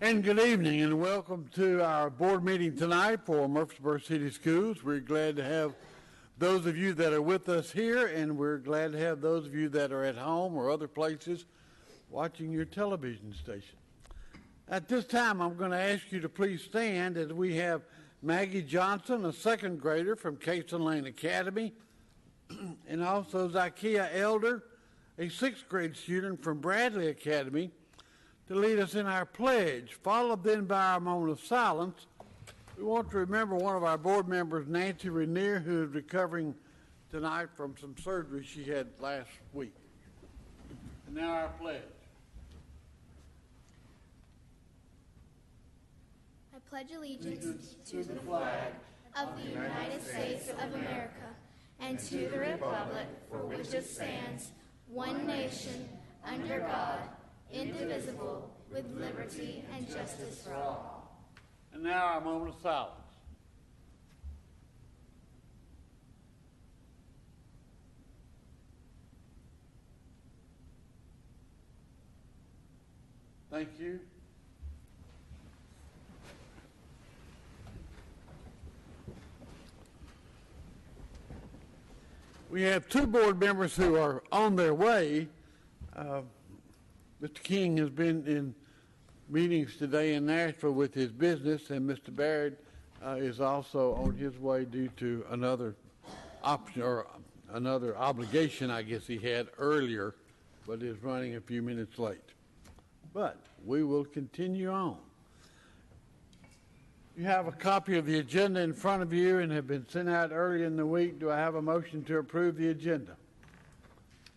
And good evening and welcome to our board meeting tonight for Murfreesboro City Schools. We're glad to have those of you that are with us here, and we're glad to have those of you that are at home or other places watching your television station. At this time, I'm going to ask you to please stand as we have Maggie Johnson, a second grader from Cason Lane Academy, and also Zykia Elder, a sixth grade student from Bradley Academy, to lead us in our pledge, followed then by our moment of silence. We want to remember one of our board members, Nancy Rainier, who is recovering tonight from some surgery she had last week. And now our pledge. I pledge allegiance to the flag of the United States of America and to the republic for which it stands, one nation, under God, indivisible, with liberty and justice for all. And now our moment of silence. Thank you. We have two board members who are on their way. Mr. King has been in meetings today in Nashville with his business, and Mr. Baird is also on his way due to another option or another obligation, I guess he had earlier, but is running a few minutes late. But we will continue on. You have a copy of the agenda in front of you and have been sent out early in the week. Do I have a motion to approve the agenda?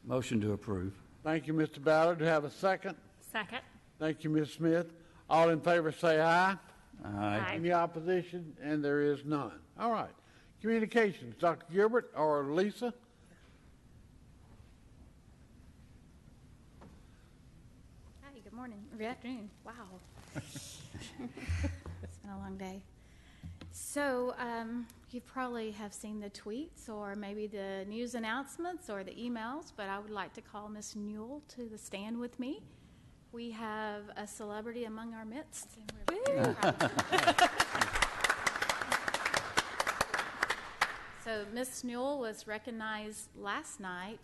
Motion to approve. Thank you, Mr. Ballard. Do I have a second? Second. Thank you, Ms. Smith. All in favor say aye. Aye. Any opposition? And there is none. All right. Communications, Dr. Gilbert or Lisa? Hi, good morning, or good afternoon. Wow. It's been a long day. So you probably have seen the tweets or maybe the news announcements or the emails, but I would like to call Miss Newell to the stand with me. We have a celebrity among our midst. And we're very proud of her. So Miss Newell was recognized last night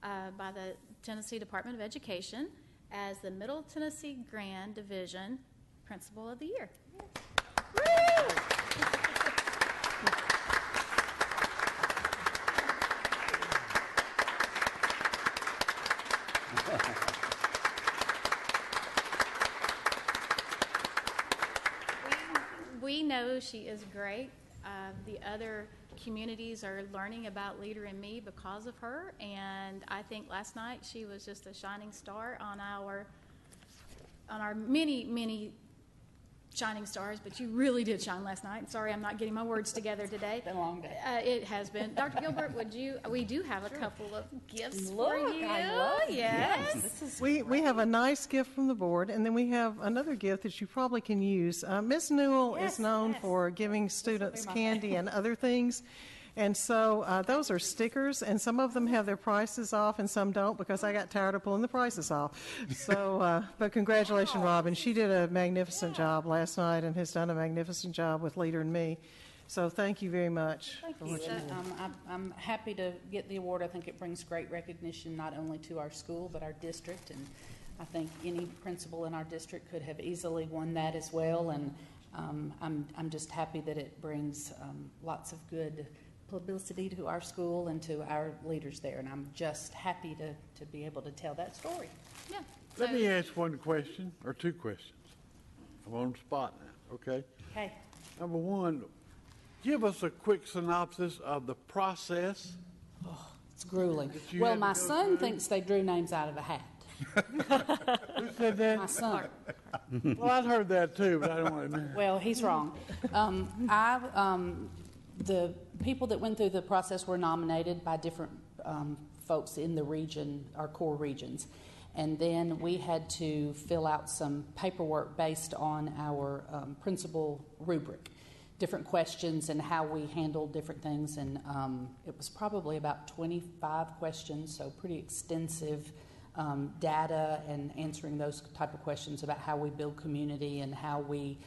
by the Tennessee Department of Education as the Middle Tennessee Grand Division Principal of the Year. Woo! We know she is great. The other communities are learning about Leader in Me because of her, and I think last night she was just a shining star on our many shining stars, but you really did shine last night. Sorry, I'm not getting my words together today. It's been a long day. It has been. Dr. Gilbert, we do have a couple of gifts for you. I love Yes. We have a nice gift from the board, and then we have another gift that you probably can use. Ms. Newell is known for giving students candy and other things. And so those are stickers, and some of them have their prices off and some don't because I got tired of pulling the prices off. So, but congratulations, Robin. She did a magnificent job last night and has done a magnificent job with Leader in Me. So thank you very much. Thank you. I'm happy to get the award. I think it brings great recognition not only to our school but our district, and I think any principal in our district could have easily won that as well. And I'm just happy that it brings lots of good publicity to our school and to our leaders there, and I'm just happy to be able to tell that story. Yeah. Let me ask one question or two questions. I'm on the spot now, okay? Okay. Number one, give us a quick synopsis of the process. Oh, it's grueling. That you Well, had to my go son through? thinks they drew names out of a hat. Who said that? My son. Well, I'd heard that too, but I don't want to. Well, he's wrong. The people that went through the process were nominated by different folks in the region, our core regions. And then we had to fill out some paperwork based on our principal rubric, different questions and how we handled different things. And it was probably about 25 questions, so pretty extensive data and answering those type of questions about how we build community and how we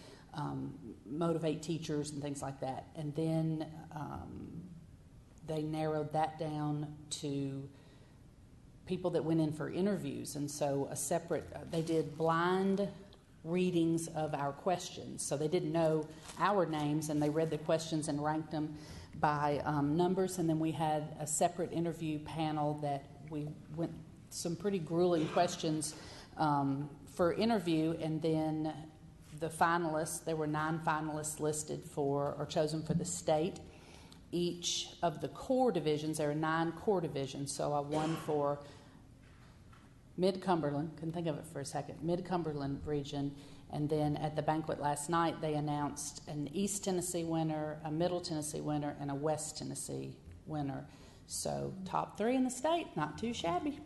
motivate teachers and things like that. And then they narrowed that down to people that went in for interviews. And so they did blind readings of our questions. So they didn't know our names, and they read the questions and ranked them by numbers. And then we had a separate interview panel that we went some pretty grueling questions for interview. And then the finalists, there were 9 finalists listed or chosen for the state. Each of the core divisions, there are 9 core divisions. So I won for Mid-Cumberland, couldn't think of it for a second, Mid-Cumberland region. And then at the banquet last night, they announced an East Tennessee winner, a Middle Tennessee winner, and a West Tennessee winner. So top 3 in the state, not too shabby.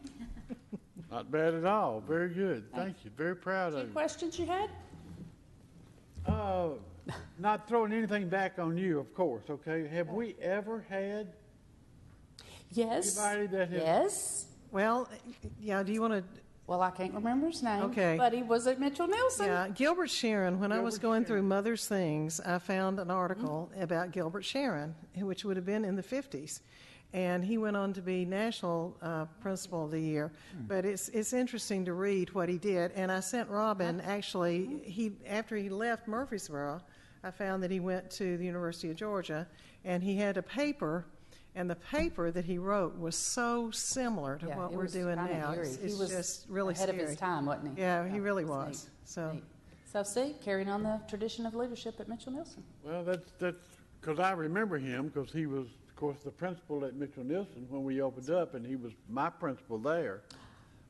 Not bad at all. Very good. Thank you. Very proud of Any you. questions you had? Not throwing anything back on you, of course, okay? Have we ever had Yes. anybody that has... Yes. Well, yeah, do you want to... Well, I can't remember his name. Okay. But he was at Mitchell Nelson. Yeah, Gilbert Sharon, when I was Gilbert going through Sharon. Mother's Things, I found an article about Gilbert Sharon, which would have been in the 50s. And he went on to be National Principal of the Year. But it's interesting to read what he did. And I sent Robin, actually, after he left Murfreesboro, I found that he went to the University of Georgia, and he had a paper, and the paper that he wrote was so similar to Yeah, what it we're was doing kinda now. eerie. It's He was just really ahead scary. of his time, wasn't he? Yeah, he really it's was. neat. So. Neat. So see, carrying on the tradition of leadership at Mitchell Nelson. Well, that's because I remember him because he was, of course, the principal at Mitchell Nelson when we opened up, and he was my principal there.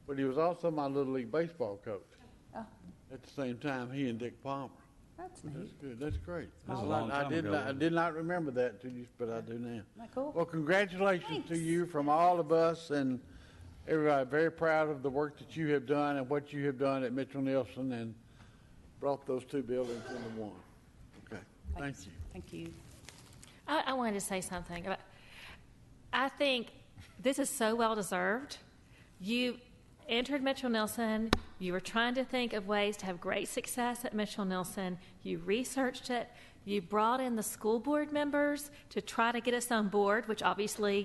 But he was also my Little League baseball coach. Oh, At the same time, he and Dick Palmer. that's That's neat. good. That's great. That's a long time ago. I did not remember that, but I do now. Isn't that cool? Well, congratulations to Thanks. you from all of us and everybody. Very proud of the work that you have done and what you have done at Mitchell Nelson and brought those 2 buildings into one. Okay, thank you. Thank you. I wanted to say something about. I think this is so well deserved. You entered Mitchell Nelson. You were trying to think of ways to have great success at Mitchell Nelson. You researched it. You brought in the school board members to try to get us on board, which obviously,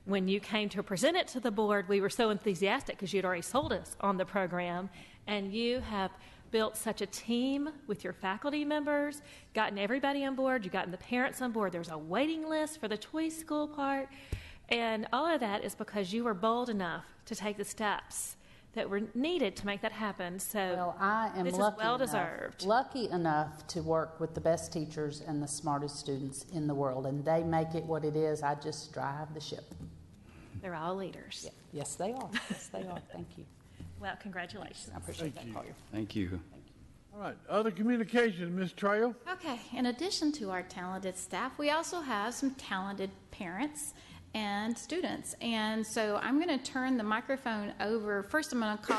when you came to present it to the board, we were so enthusiastic because you'd already sold us on the program. And you have built such a team with your faculty members, gotten everybody on board, you've gotten the parents on board. There's a waiting list for the choice school part. And all of that is because you were bold enough to take the steps that were needed to make that happen. So Well, I am this is well-deserved. lucky enough to work with the best teachers and the smartest students in the world, and they make it what it is. I just drive the ship. They're all leaders. Yeah. Yes, they are. Yes, they are. Thank you. Well, congratulations. I appreciate Thank that, you. Collier. Thank you. All right, other communications, Ms. Trail? Okay, in addition to our talented staff, we also have some talented parents and students. And so I'm going to turn the microphone over. First, I'm going to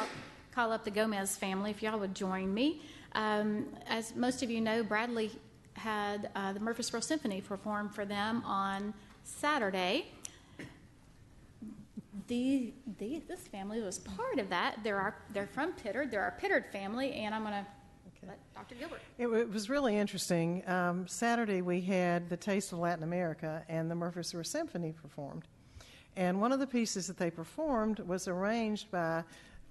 call up the Gomez family, if y'all would join me. As most of you know, Bradley had the Murfreesboro Symphony perform for them on Saturday. This family was part of that. They're from Pittard. They're our Pittard family, and I'm going to let Dr. Gilbert. It was really interesting. Saturday we had the Taste of Latin America, and the Murfreesboro Symphony performed. And one of the pieces that they performed was arranged by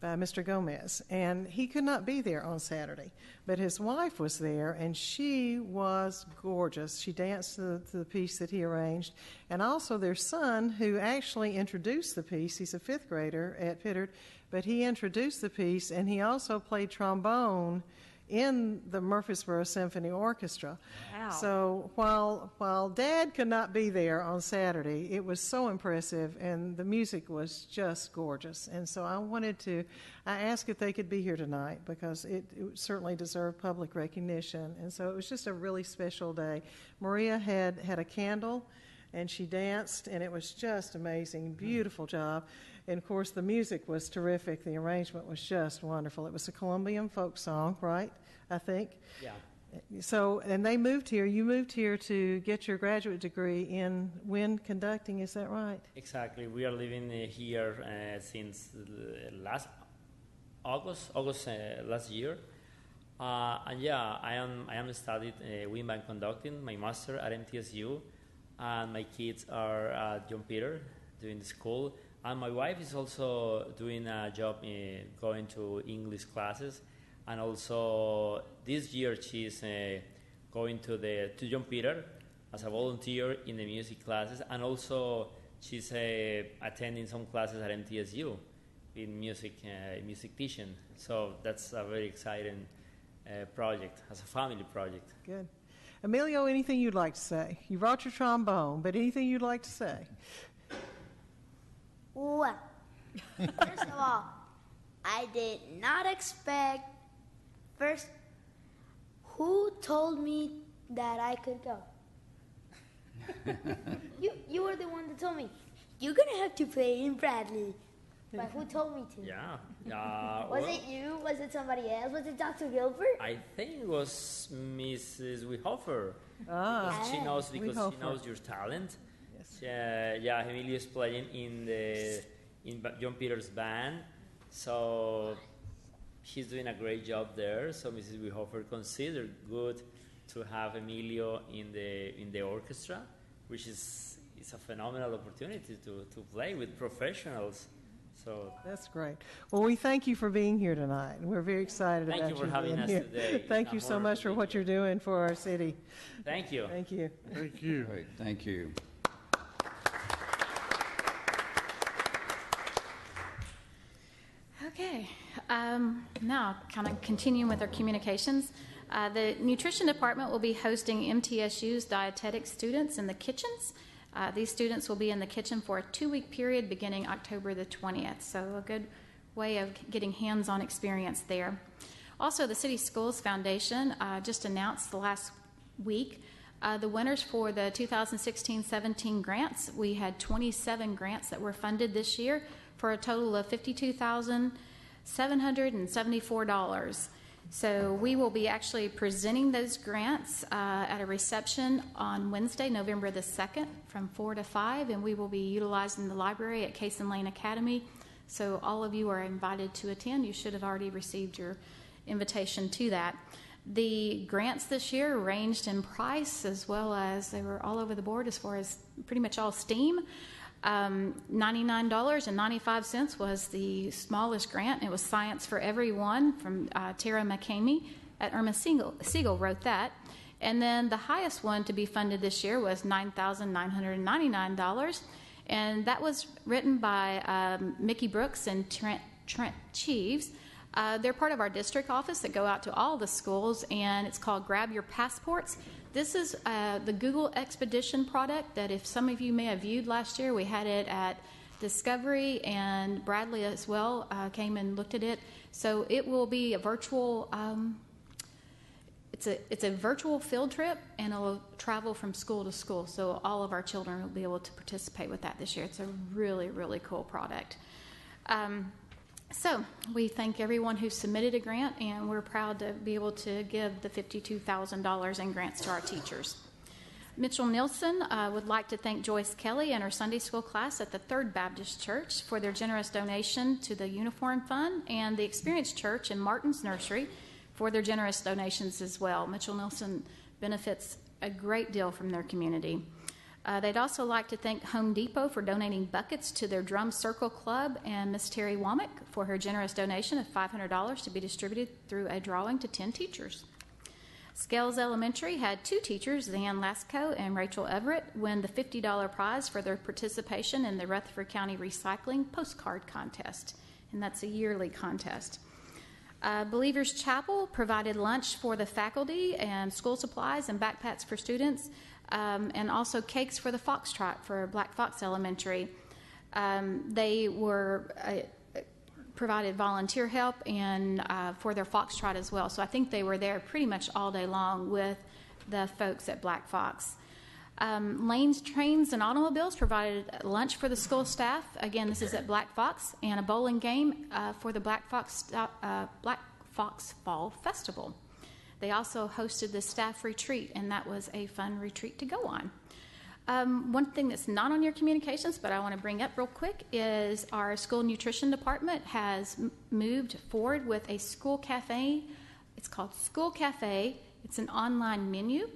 Mr. Gomez, and he could not be there on Saturday. But his wife was there, and she was gorgeous. She danced to the piece that he arranged. And also their son, who actually introduced the piece, he's a 5th grader at Pittard, but he introduced the piece, and he also played trombone in the Murfreesboro Symphony Orchestra. Wow. So while Dad could not be there on Saturday, it was so impressive, and the music was just gorgeous. And so I asked if they could be here tonight because it certainly deserved public recognition. And so it was just a really special day. Maria had a candle, and she danced, and it was just amazing. Beautiful job. And, of course, the music was terrific. The arrangement was just wonderful. It was a Colombian folk song, right, I think? Yeah. So, and they moved here. You moved here to get your graduate degree in wind conducting. Is that right? Exactly. We are living here since last August last year. And yeah, I am studied wind band conducting, my master at MTSU, and my kids are at John Peter doing the school. And my wife is also doing a job going to English classes, and also this year she's going to John Peter as a volunteer in the music classes, and also she's attending some classes at MTSU in music teaching. So that's a very exciting project, as a family project. Good. Emilio, anything you'd like to say? You brought your trombone, but anything you'd like to say? Well, first of all, I did not expect. First, who told me that I could go? You were the one that told me. You're gonna have to play in Bradley. But who told me to? Yeah. Was it you? Was it somebody else? Was it Dr. Gilbert? I think it was Mrs. Wihofer. Ah, She knows because she Wihofer. knows your talent. Yes. Yeah, Emilio is playing in John Peter's band, so he's doing a great job there. So Mrs. Wihofer considered good to have Emilio in the orchestra, which is a phenomenal opportunity to play with professionals. So That's great. Well, we thank you for being here tonight. We're very excited Thank about you for having being us here. today. Thank It's you an so honor much to for be what here. you're doing for our city. thank you. Thank you. Thank you. Great, thank you. Okay, now kind of continuing with our communications. The nutrition department will be hosting MTSU's dietetic students in the kitchens. These students will be in the kitchen for a 2-week period beginning October the 20th, so a good way of getting hands-on experience there. Also, the City Schools Foundation just announced the last week the winners for the 2016-17 grants. We had 27 grants that were funded this year for a total of $52,774. So we will be actually presenting those grants at a reception on Wednesday, November the 2nd from 4 to 5, and we will be utilizing the library at Cason Lane Academy. So all of you are invited to attend. You should have already received your invitation to that. The grants this year ranged in price as well as they were all over the board as far as pretty much all STEAM. $99.95 was the smallest grant. It was Science for Everyone from Tara McCamey at Irma Siegel wrote that. And then the highest one to be funded this year was $9,999. And that was written by Mickey Brooks and Trent Cheeves. They're part of our district office that go out to all the schools, and it's called Grab Your Passports. This is the Google Expedition product that if some of you may have viewed last year, we had it at Discovery, and Bradley as well came and looked at it. So it will be a virtual, it's a virtual field trip, and it'll travel from school to school. So all of our children will be able to participate with that this year. It's a really, really cool product. So we thank everyone who submitted a grant, and we're proud to be able to give the $52,000 in grants to our teachers. Mitchell Nielsen would like to thank Joyce Kelly and her Sunday school class at the Third Baptist Church for their generous donation to the Uniform Fund, and the Experience Church in Martin's Nursery for their generous donations as well. Mitchell Nielsen benefits a great deal from their community. They'd also like to thank Home Depot for donating buckets to their Drum Circle Club, and Miss Terry Womack for her generous donation of $500 to be distributed through a drawing to 10 teachers. Scales Elementary had 2 teachers, Zan Lasco and Rachel Everett, win the $50 prize for their participation in the Rutherford County Recycling Postcard Contest, and that's a yearly contest. Believers Chapel provided lunch for the faculty and school supplies and backpacks for students. And also cakes for the Foxtrot for Black Fox Elementary. They were provided volunteer help and for their Foxtrot as well. So I think they were there pretty much all day long with the folks at Black Fox. Lanes, Trains, and Automobiles provided lunch for the school staff. Again, this is at Black Fox, and a bowling game for the Black Fox Fall Festival. They also hosted the staff retreat, and that was a fun retreat to go on. One thing that's not on your communications, but I want to bring up real quick, is our school nutrition department has moved forward with a school cafe. It's called School Cafe. It's an online menu.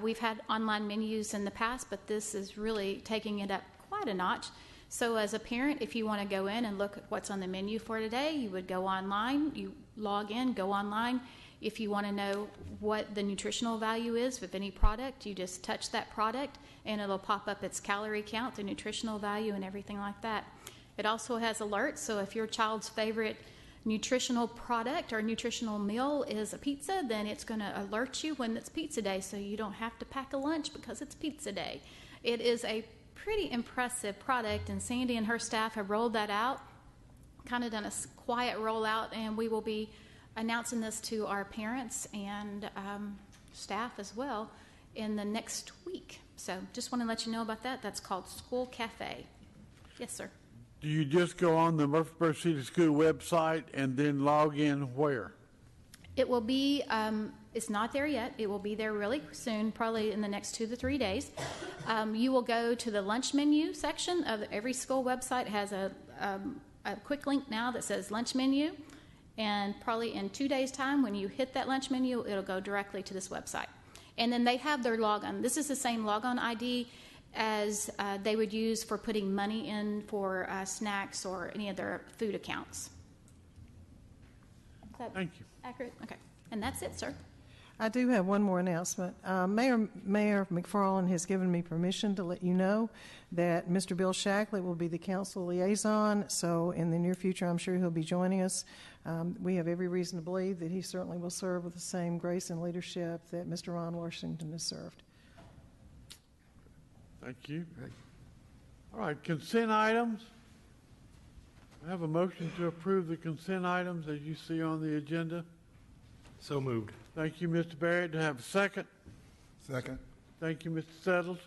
We've had online menus in the past, but this is really taking it up quite a notch. So as a parent, if you want to go in and look at what's on the menu for today, you would go online, you log in, go online. If you want to know what the nutritional value is of any product, you just touch that product and it'll pop up its calorie count, the nutritional value, and everything like that. It also has alerts, so if your child's favorite nutritional product or nutritional meal is a pizza, then it's going to alert you when it's pizza day, so you don't have to pack a lunch because it's pizza day. It is a pretty impressive product, and Sandy and her staff have rolled that out, kind of done a quiet rollout, and we will be announcing this to our parents and staff as well in the next week. So just want to let you know about that. That's called School Cafe. Yes, sir. Do you just go on the Murfreesboro City School website and then log in where? It will be, it's not there yet. It will be there really soon, probably in the next 2 to 3 days. You will go to the lunch menu section of every school website. Has a quick link now that says lunch menu. And probably in 2 days' time, when you hit that lunch menu, it'll go directly to this website. And then they have their logon. This is the same logon ID as they would use for putting money in for snacks or any of their food accounts. Is that Thank you. accurate? Okay. And that's it, sir. I do have one more announcement. Mayor McFarland has given me permission to let you know that Mr. Bill Shackley will be the council liaison, so in the near future I'm sure he'll be joining us. We have every reason to believe that he certainly will serve with the same grace and leadership that Mr. Ron Washington has served. Thank you. All right, consent items. I have a motion to approve the consent items as you see on the agenda. So moved. Thank you, Mr. Barrett. Do I have a second? Second. Thank you, Mr. Settles.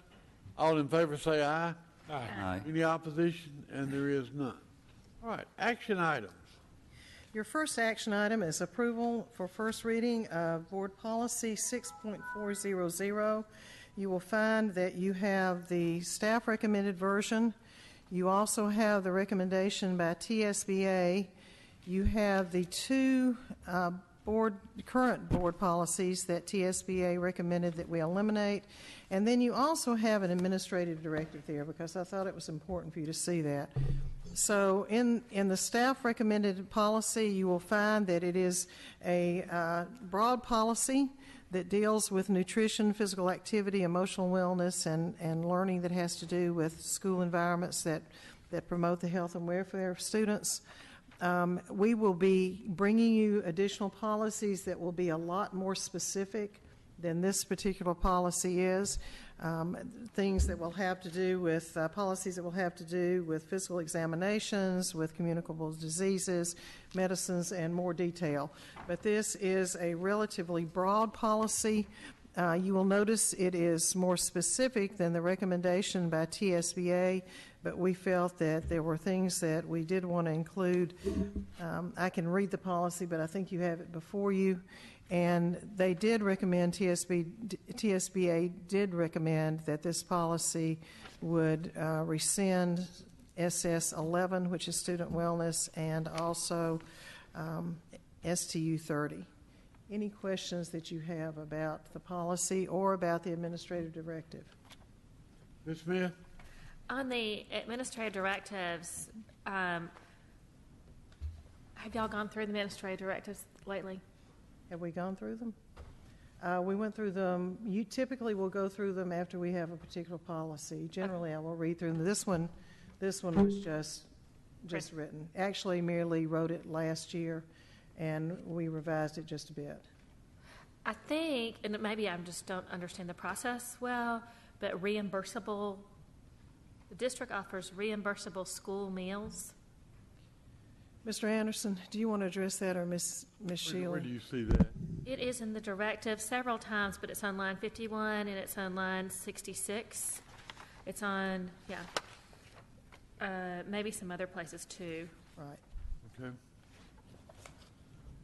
All in favor say aye. Aye. Any opposition? And there is none. All right, action items. Your first action item is approval for first reading of Board Policy 6.400. You will find that you have the staff recommended version. You also have the recommendation by TSBA. You have the two current board policies that TSBA recommended that we eliminate. And then you also have an administrative directive there, because I thought it was important for you to see that. So in the staff recommended policy, you will find that it is a broad policy that deals with nutrition, physical activity, emotional wellness, and learning that has to do with school environments that promote the health and welfare of students. We will be bringing you additional policies that will be a lot more specific than this particular policy is. Things that will have to do with policies that will have to do with physical examinations, with communicable diseases, medicines, and more detail. But this is a relatively broad policy. You will notice it is more specific than the recommendation by TSBA, but we felt that there were things that we did want to include. I can read the policy, but I think you have it before you. And they did recommend, TSBA did recommend that this policy would rescind SS 11, which is student wellness, and also STU 30. Any questions that you have about the policy or about the administrative directive? Ms. Smith? On the administrative directives, have y'all gone through the administrative directives lately? Have we gone through them? We went through them. You typically will go through them after we have a particular policy. Generally, I will read through them. This one was just written. Actually, merely wrote it last year, and we revised it just a bit. I think, and maybe I just don't understand the process well, but reimbursable, the district offers reimbursable school meals. Mr. Anderson, do you want to address that, or Ms. Sheila? Where do you see that? It is in the directive several times, but it's on line 51 and it's on line 66. It's on, maybe some other places too. Right. Okay.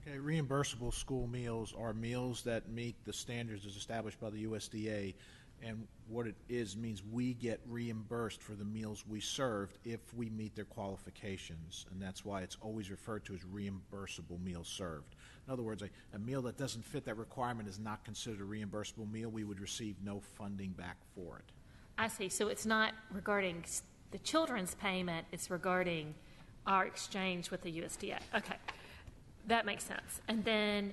Okay, reimbursable school meals are meals that meet the standards as established by the USDA, and what it is means we get reimbursed for the meals we served if we meet their qualifications, and that's why it's always referred to as reimbursable meals served. In other words, a meal that doesn't fit that requirement is not considered a reimbursable meal. We would receive no funding back for it. I see. So it's not regarding the children's payment, it's regarding our exchange with the USDA. Okay, that makes sense. And then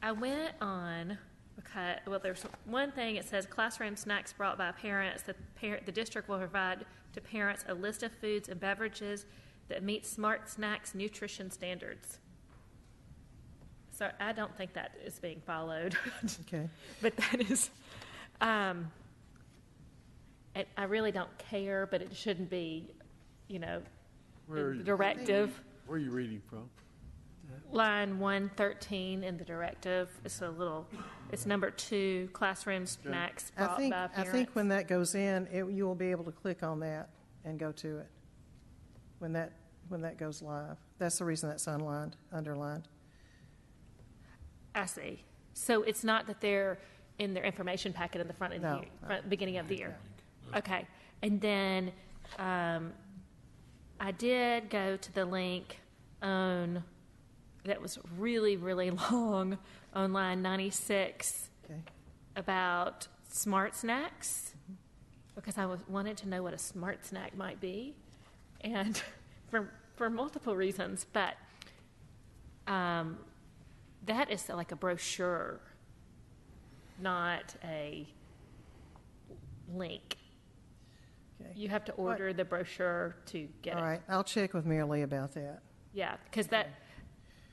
I went on, okay, well, there's one thing, it says classroom snacks brought by parents. The district will provide to parents a list of foods and beverages that meet Smart Snacks nutrition standards. So I don't think that is being followed. Okay. But that is, I really don't care, but it shouldn't be, in the directive. Where are you reading from? Line 113 in the directive. It's number 2, classroom snacks brought by parents. I think when that goes in, you will be able to click on that and go to it when that goes live. That's the reason that's underlined. I see. So it's not that they're in their information packet in the front beginning of the year. Okay. And then I did go to the link that was really, really long on line 96 about smart snacks, because I wanted to know what a smart snack might be, and for multiple reasons, but that is like a brochure, not a link. Okay. You have to order the brochure to get it. All right, I'll check with Mary Lee about that. Yeah, because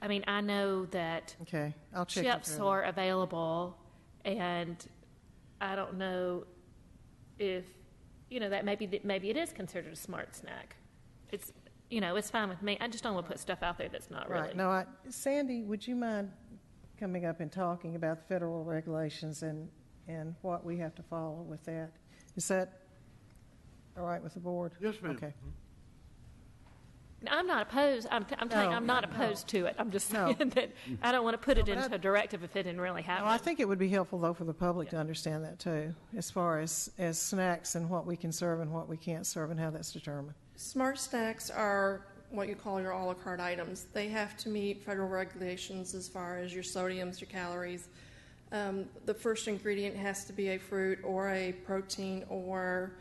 I know that Okay, I'll check chips with her. are available, and I don't know if, that maybe it is considered a smart snack. It's, it's fine with me. I just don't want to put stuff out there that's not really. Right. No, Sandy, would you mind coming up and talking about the federal regulations and what we have to follow with that? Is that all right with the board? Yes, ma'am. Okay. I'm not opposed. I'm telling you, I'm not opposed to it. I'm just saying that I don't want to put it into a directive if it didn't really happen. No, I think it would be helpful, though, for the public to understand that, too, as far as snacks and what we can serve and what we can't serve and how that's determined. Smart snacks are what you call your a la carte items. They have to meet federal regulations as far as your sodiums, your calories. The first ingredient has to be a fruit or a protein or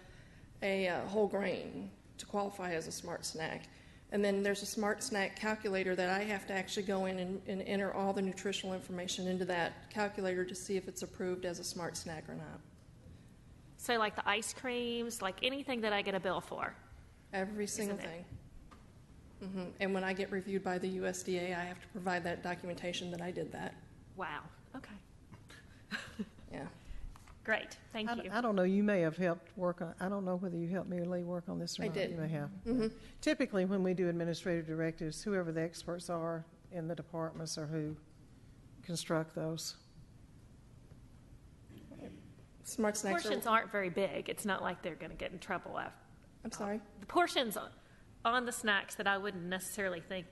a whole grain to qualify as a smart snack. And then there's a smart snack calculator that I have to actually go in and enter all the nutritional information into that calculator to see if it's approved as a smart snack or not. So like the ice creams, like anything that I get a bill for? Every single thing. Mm-hmm. And when I get reviewed by the USDA, I have to provide that documentation that I did that. Wow. Okay. Yeah. Great. Thank you. I don't know. You may have helped work on. I don't know whether you helped Mary Lee work on this or I not. did. You may have. Mm-hmm. Typically, when we do administrative directives, whoever the experts are in the departments are who construct those. Smart snacks Portions aren't very big. It's not like they're going to get in trouble after. I'm sorry? The portions on the snacks that I wouldn't necessarily think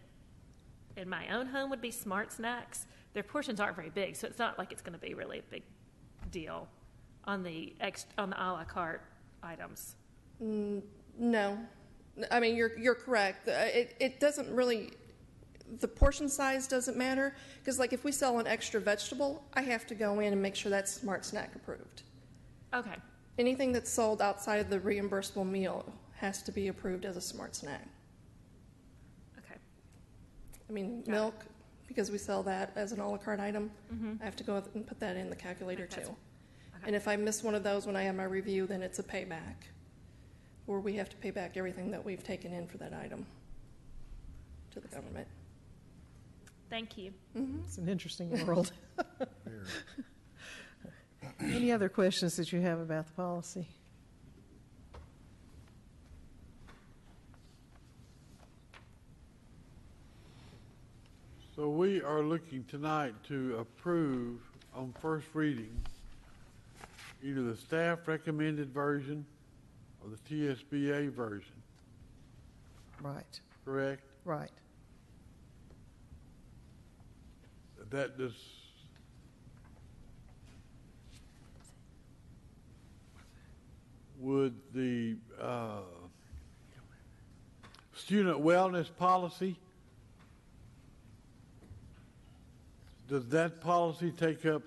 in my own home would be smart snacks, their portions aren't very big, so it's not like it's going to be really a big deal on the a la carte items. No. I mean, you're correct. It doesn't really, the portion size doesn't matter, because like if we sell an extra vegetable, I have to go in and make sure that's smart snack approved. Okay. Anything that's sold outside of the reimbursable meal has to be approved as a smart snack. Okay. I mean, milk, because we sell that as an a la carte item, I have to go and put that in the calculator too. Okay. And if I miss one of those when I have my review, then it's a payback, where we have to pay back everything that we've taken in for that item to the government. Thank you. It's an interesting world. Any other questions that you have about the policy? So we are looking tonight to approve on first reading either the staff recommended version or the TSBA version Right, correct? right. That does. Would the student wellness policy, does that policy take up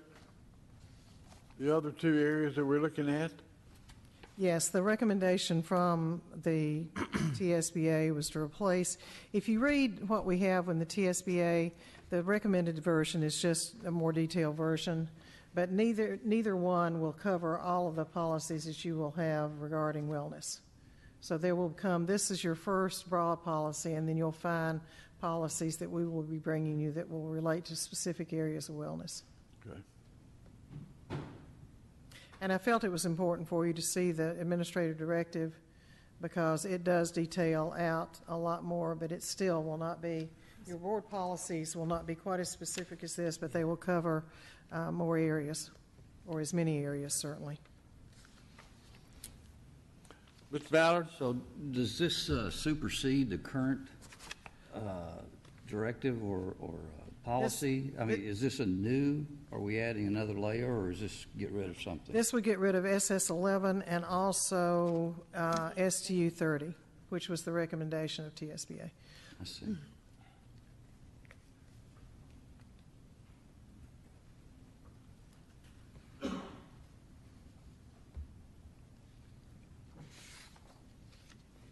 the other two areas that we're looking at? Yes, the recommendation from the TSBA was to replace, if you read what we have in the TSBA, the recommended version is just a more detailed version, but neither one will cover all of the policies that you will have regarding wellness. So there will come, this is your first broad policy, and then you'll find policies that we will be bringing you that will relate to specific areas of wellness. Okay. And I felt it was important for you to see the administrative directive because it does detail out a lot more, but it still will not be, your board policies will not be quite as specific as this, but they will cover more areas, or as many areas, certainly. Mr. Ballard? So does this supersede the current directive or policy? I mean, is this a new, are we adding another layer, or is this get rid of something? This would get rid of SS11 and also STU 30, which was the recommendation of TSBA. I see.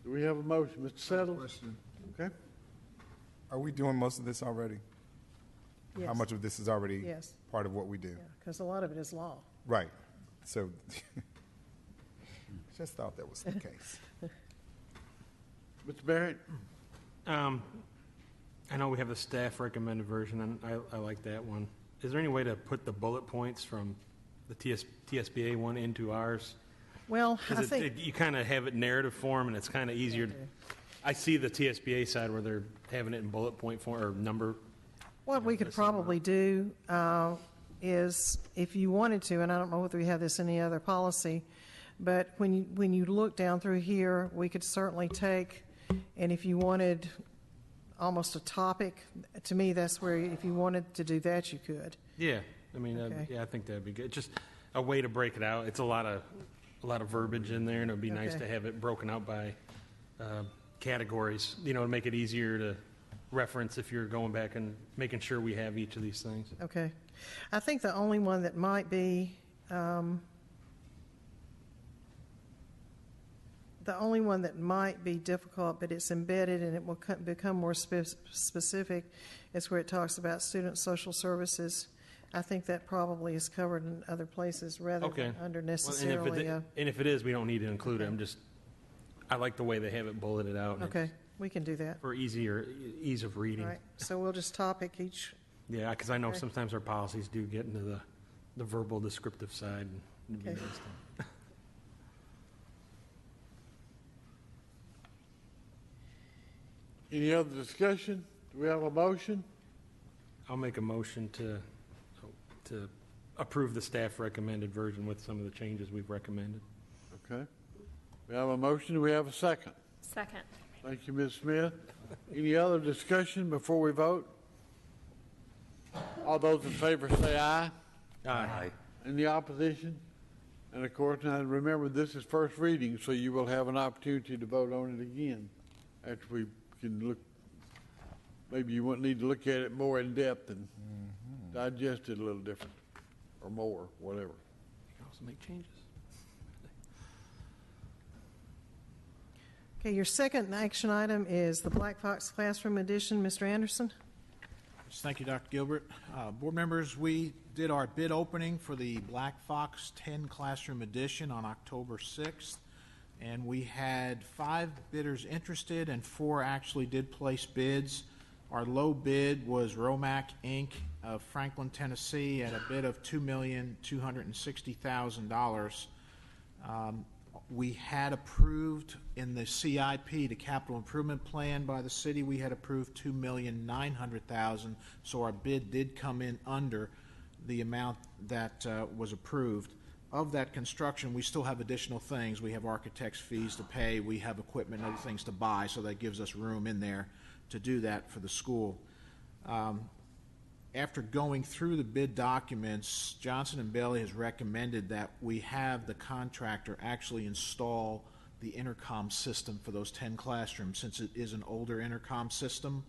Do we have a motion? Mr. Settle? Question. Okay. Are we doing most of this already? Yes. How much of this is already Yes. part of what we do? Because a lot of it is law. Right. So, just thought that was the case. Mr. Barrett? I know we have the staff recommended version, and I like that one. Is there any way to put the bullet points from the TSBA one into ours? Well, I Because think you kind of have it narrative form, and it's kind of easier. I see the TSBA side where they're having it in bullet point form or number. what we could probably do is, if you wanted to, and I don't know whether we have this in any other policy, but when you look down through here, we could certainly take, and if you wanted almost a topic, to me, that's where, if you wanted to do that, you could. Yeah, I mean, Okay. yeah, I think that'd be good. Just a way to break it out. It's a lot of verbiage in there, and it'd be nice Okay. to have it broken out by categories. You know, to make it easier to reference if you're going back and making sure we have each of these things. Okay. I think the only one that might be, difficult, but it's embedded and it will become more specific, is where it talks about student social services. I think that probably is covered in other places rather than under necessarily. And if it is, we don't need to include it. I like the way they have it bulleted out. and Okay, we can do that. For ease of reading. All right, so we'll just topic each. Yeah, because I know Okay. sometimes our policies do get into the verbal descriptive side. And it'd be Okay. nice to- Any other discussion? Do we have a motion? I'll make a motion to approve the staff recommended version with some of the changes we've recommended. Okay. We have a motion. Do we have a second? Second. Thank you, Ms. Smith. Any other discussion before we vote? All those in favor say aye. Aye. Any opposition? And of course, now remember, this is first reading, so you will have an opportunity to vote on it again after we can look. Maybe you won't need to look at it more in depth and digest it a little different, or more, whatever. You can also make changes. Okay, your second action item is the Black Fox Classroom Edition. Mr. Anderson? Thank you, Dr. Gilbert. Board members, we did our bid opening for the Black Fox 10 Classroom Edition on October 6th, and we had 5 bidders interested and 4 actually did place bids. Our low bid was Romac Inc. of Franklin, Tennessee, at a bid of $2,260,000. We had approved in the CIP, the capital improvement plan by the city, we had approved $2,900,000, so our bid did come in under the amount that was approved. of that construction, we still have additional things. We have architects' fees to pay, we have equipment and other things to buy, so that gives us room in there to do that for the school. After going through the bid documents, Johnson & Bailey has recommended that we have the contractor actually install the intercom system for those 10 classrooms, since it is an older intercom system,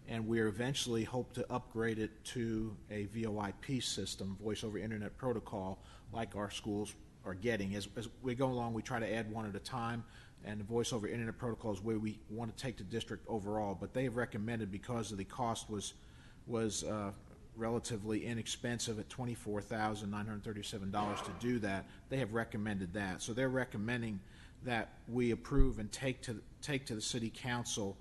and we eventually hope to upgrade it to a VoIP system, Voice over Internet Protocol, like our schools are getting. As we go along, we try to add one at a time, and the Voice over Internet Protocol is where we want to take the district overall. But they have recommended, because of the cost was relatively inexpensive at $24,937 to do that, they have recommended that. So they're recommending that we approve and take to the City Council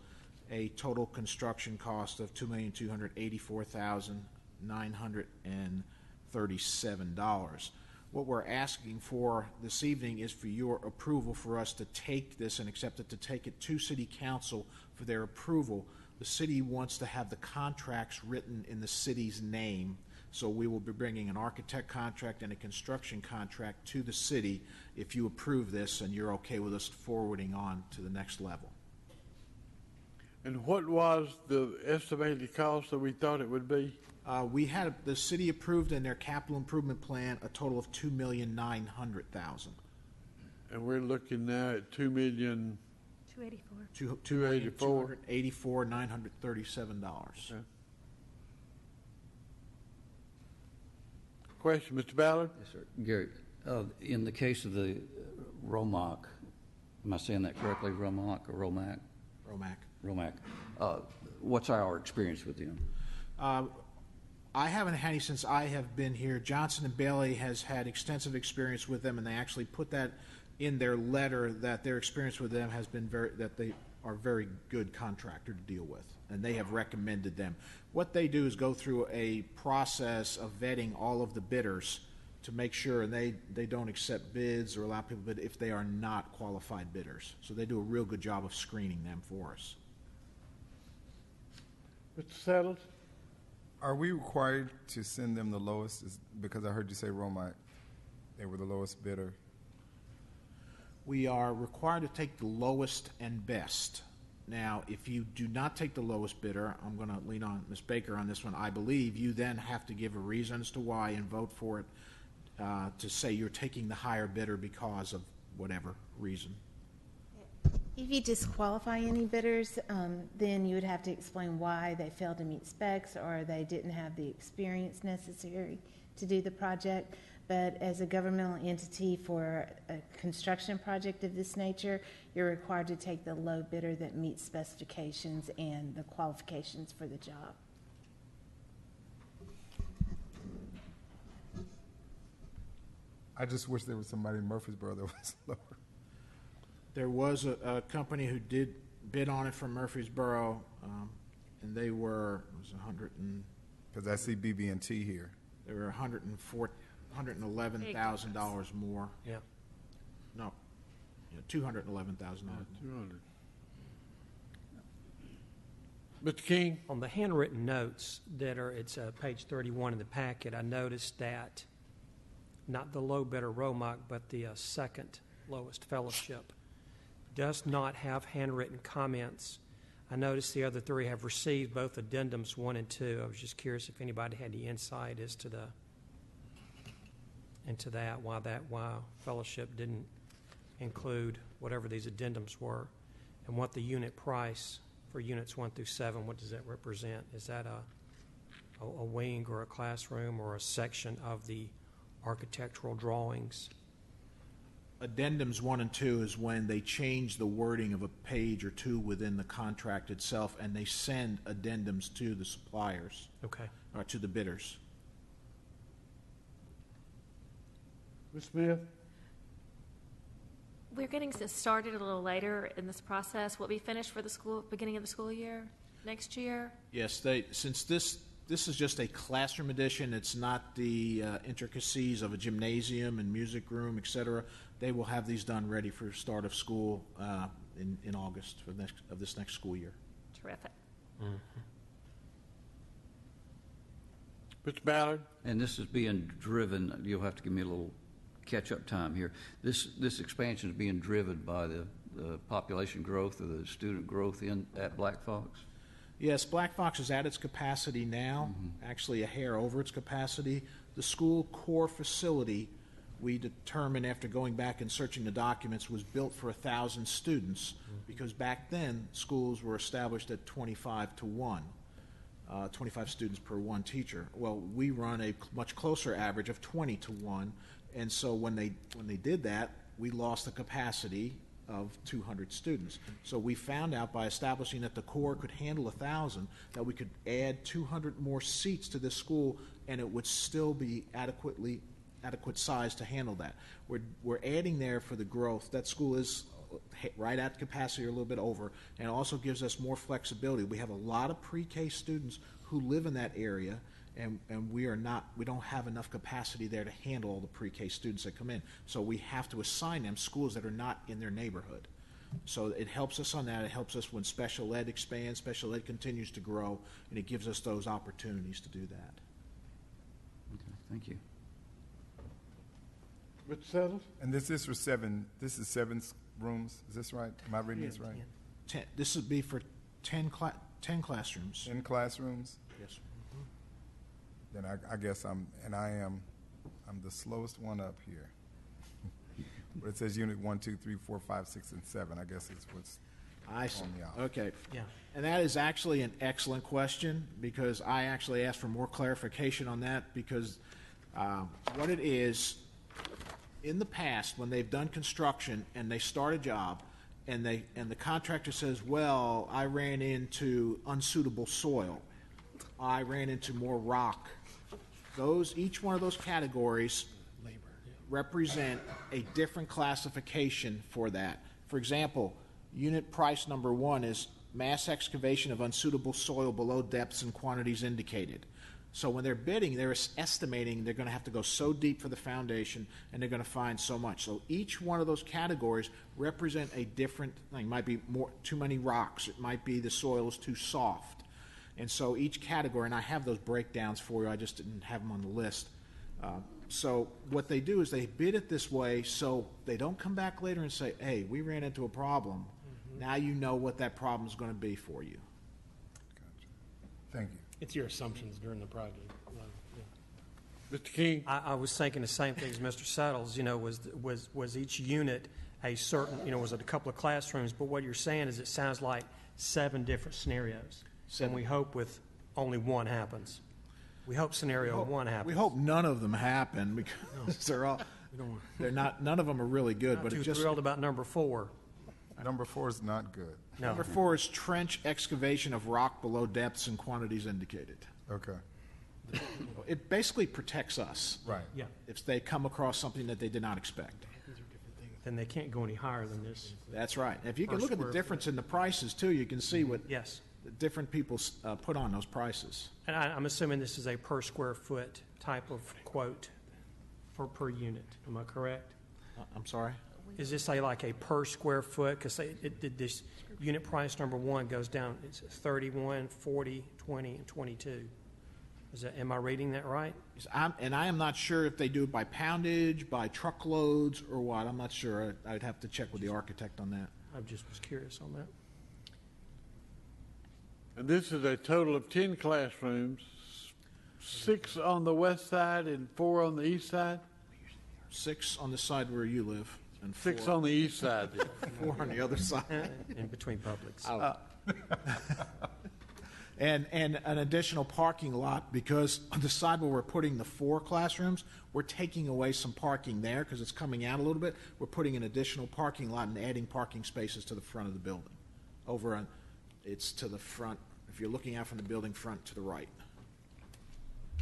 a total construction cost of $2,284,937. What we're asking for this evening is for your approval for us to take this and accept it, to take it to City Council for their approval. The city wants to have the contracts written in the city's name, so we will be bringing an architect contract and a construction contract to the city if you approve this and you're okay with us forwarding on to the next level. And what was the estimated cost that we thought it would be? We had the city approved in their capital improvement plan a total of $2,900,000. And we're looking now at $2,284,937. Okay. Question, Mr. Ballard? Yes, sir. Gary, in the case of the ROMAC, am I saying that correctly, ROMAC or ROMAC? ROMAC. What's our experience with them? I haven't had any since I have been here. Johnson & Bailey has had extensive experience with them, and they actually put that in their letter, that their experience with them has been that they are a very good contractor to deal with, and they have recommended them. What they do is go through a process of vetting all of the bidders to make sure, and they don't accept bids or allow people to bid if they are not qualified bidders. So they do a real good job of screening them for us. Mr. Saddles? Are we required to send them the lowest? Because I heard you say Romac, they were the lowest bidder. We are required to take the lowest and best. Now, if you do not take the lowest bidder, I'm going to lean on Ms. Baker on this one, I believe you then have to give a reason as to why and vote for it, to say you're taking the higher bidder because of whatever reason. If you disqualify any bidders, then you would have to explain why they failed to meet specs or they didn't have the experience necessary to do the project. But as a governmental entity for a construction project of this nature, you're required to take the low bidder that meets specifications and the qualifications for the job. I just wish there was somebody in Murfreesboro that was lower. There was a company who did bid on it from Murfreesboro, and they were, it was 100 and... Because I see BB&T here. They were $111,000 more. Yeah. No, $211,000. 200. Mr. King? On the handwritten notes that are, it's page 31 in the packet, I noticed that not the low bidder Romac, but the second lowest fellowship does not have handwritten comments. I noticed the other three have received both addendums 1 and 2. I was just curious if anybody had any insight as to why fellowship didn't include whatever these addendums were, and what the unit price for units 1 through 7, what does that represent? Is that a wing or a classroom or a section of the architectural drawings? Addendums 1 and 2 is when they change the wording of a page or two within the contract itself, and they send addendums to the suppliers. Okay. Or to the bidders. Ms. Smith? We're getting started a little later in this process. Will it be finished for the beginning of the school year next year? Yes, since this is just a classroom edition, it's not the intricacies of a gymnasium and music room, etc. They will have these done ready for start of school in August of this next school year. Terrific. Mm-hmm. Mr. Ballard? And this is being driven, you'll have to give me a little catch-up time here. This expansion is being driven by the population growth or the student growth at Black Fox? Yes, Black Fox is at its capacity now, actually a hair over its capacity. The school core facility, we determined after going back and searching the documents, was built for 1,000 students because back then schools were established at 25 to 1, 25 students per one teacher. Well, we run a much closer average of 20 to 1, and so when they did that, we lost the capacity of 200 students. So we found out by establishing that the core could handle 1,000, that we could add 200 more seats to this school, and it would still be adequate size to handle that. We're adding there for the growth. That school is right at capacity or a little bit over, and it also gives us more flexibility. We have a lot of pre-K students who live in that area, and we don't have enough capacity there to handle all the pre-K students that come in. So we have to assign them schools that are not in their neighborhood. So it helps us on that. It helps us when special ed expands, special ed continues to grow, and it gives us those opportunities to do that. Okay, thank you. Mr. Settles? And this is 7 rooms, is this right? Am I reading this right? This would be for 10 classrooms. 10 classrooms? Yes. Then I guess I'm the slowest one up here. But it says unit 1, 2, 3, 4, 5, 6, and 7. I guess it's what's on the off. Okay. Yeah. And that is actually an excellent question because I actually asked for more clarification on that because what it is, in the past, when they've done construction and they start a job and the contractor says, well, I ran into unsuitable soil, I ran into more rock. Each one of those categories represent a different classification for that. For example, unit price number 1 is mass excavation of unsuitable soil below depths and quantities indicated. So when they're bidding, they're estimating they're going to have to go so deep for the foundation and they're going to find so much. So each one of those categories represent a different thing. It might be too many rocks. It might be the soil is too soft. And so each category, and I have those breakdowns for you, I just didn't have them on the list. So what they do is they bid it this way so they don't come back later and say, hey, we ran into a problem. Now you know what that problem is going to be for you. Thank you. It's your assumptions during the project. Mr. King? I was thinking the same thing as Mr. Settles, was each unit a certain, was it a couple of classrooms? But what you're saying is it sounds like 7 different scenarios. And we hope with only one happens. We hope scenario 1 happens. We hope none of them happen because none of them are really good. Not too thrilled about number 4. Number 4 is not good. No. Number 4 is trench excavation of rock below depths and quantities indicated. Okay. It basically protects us. Right. Yeah. If they come across something that they did not expect. Then they can't go any higher than this. That's right. If you can Per look at the square difference in the prices too, you can see what Yes. the different people put on those prices. And I'm assuming this is a per square foot type of quote per unit. Am I correct? I'm sorry? Is this like a per square foot? Because this unit price number 1 goes down, it's 31, 40, 20, and 22. Am I reading that right? I am not sure if they do it by poundage, by truckloads, or what. I'm not sure. I'd have to check with the architect on that. I just was curious on that. And this is a total of 10 classrooms, 6 on the west side and 4 on the east side? 6 on the side where you live. And 6 4 on the east side. 4 on the other side. In between Publix. And an additional parking lot because on the side where we're putting the 4 classrooms, we're taking away some parking there because it's coming out a little bit. We're putting an additional parking lot and adding parking spaces to the front of the building. It's to the front. If you're looking out from the building front to the right.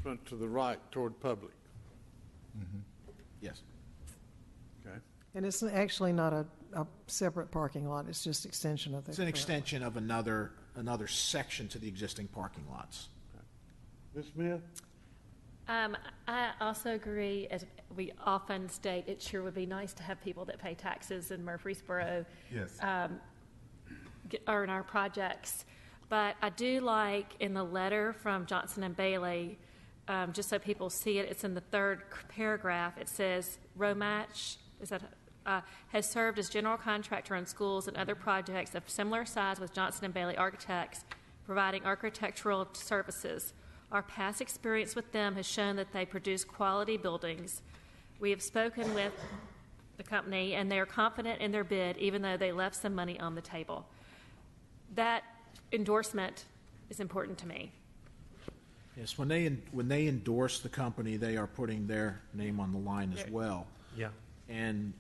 Front to the right toward public. Yes. Okay. And it's actually not a separate parking lot, it's just extension of the. It's an extension of another section to the existing parking lots. Ms. Smith? I also agree, as we often state, it sure would be nice to have people that pay taxes in Murfreesboro Yes. earn our projects. But I do like in the letter from Johnson and Bailey, just so people see it, it's in the 3rd paragraph. It says Romach has served as general contractor on schools and other projects of similar size with Johnson & Bailey Architects, providing architectural services. Our past experience with them has shown that they produce quality buildings. We have spoken with the company, and they are confident in their bid, even though they left some money on the table. That endorsement is important to me. Yes, when they endorse the company, they are putting their name on the line as well. Yeah. And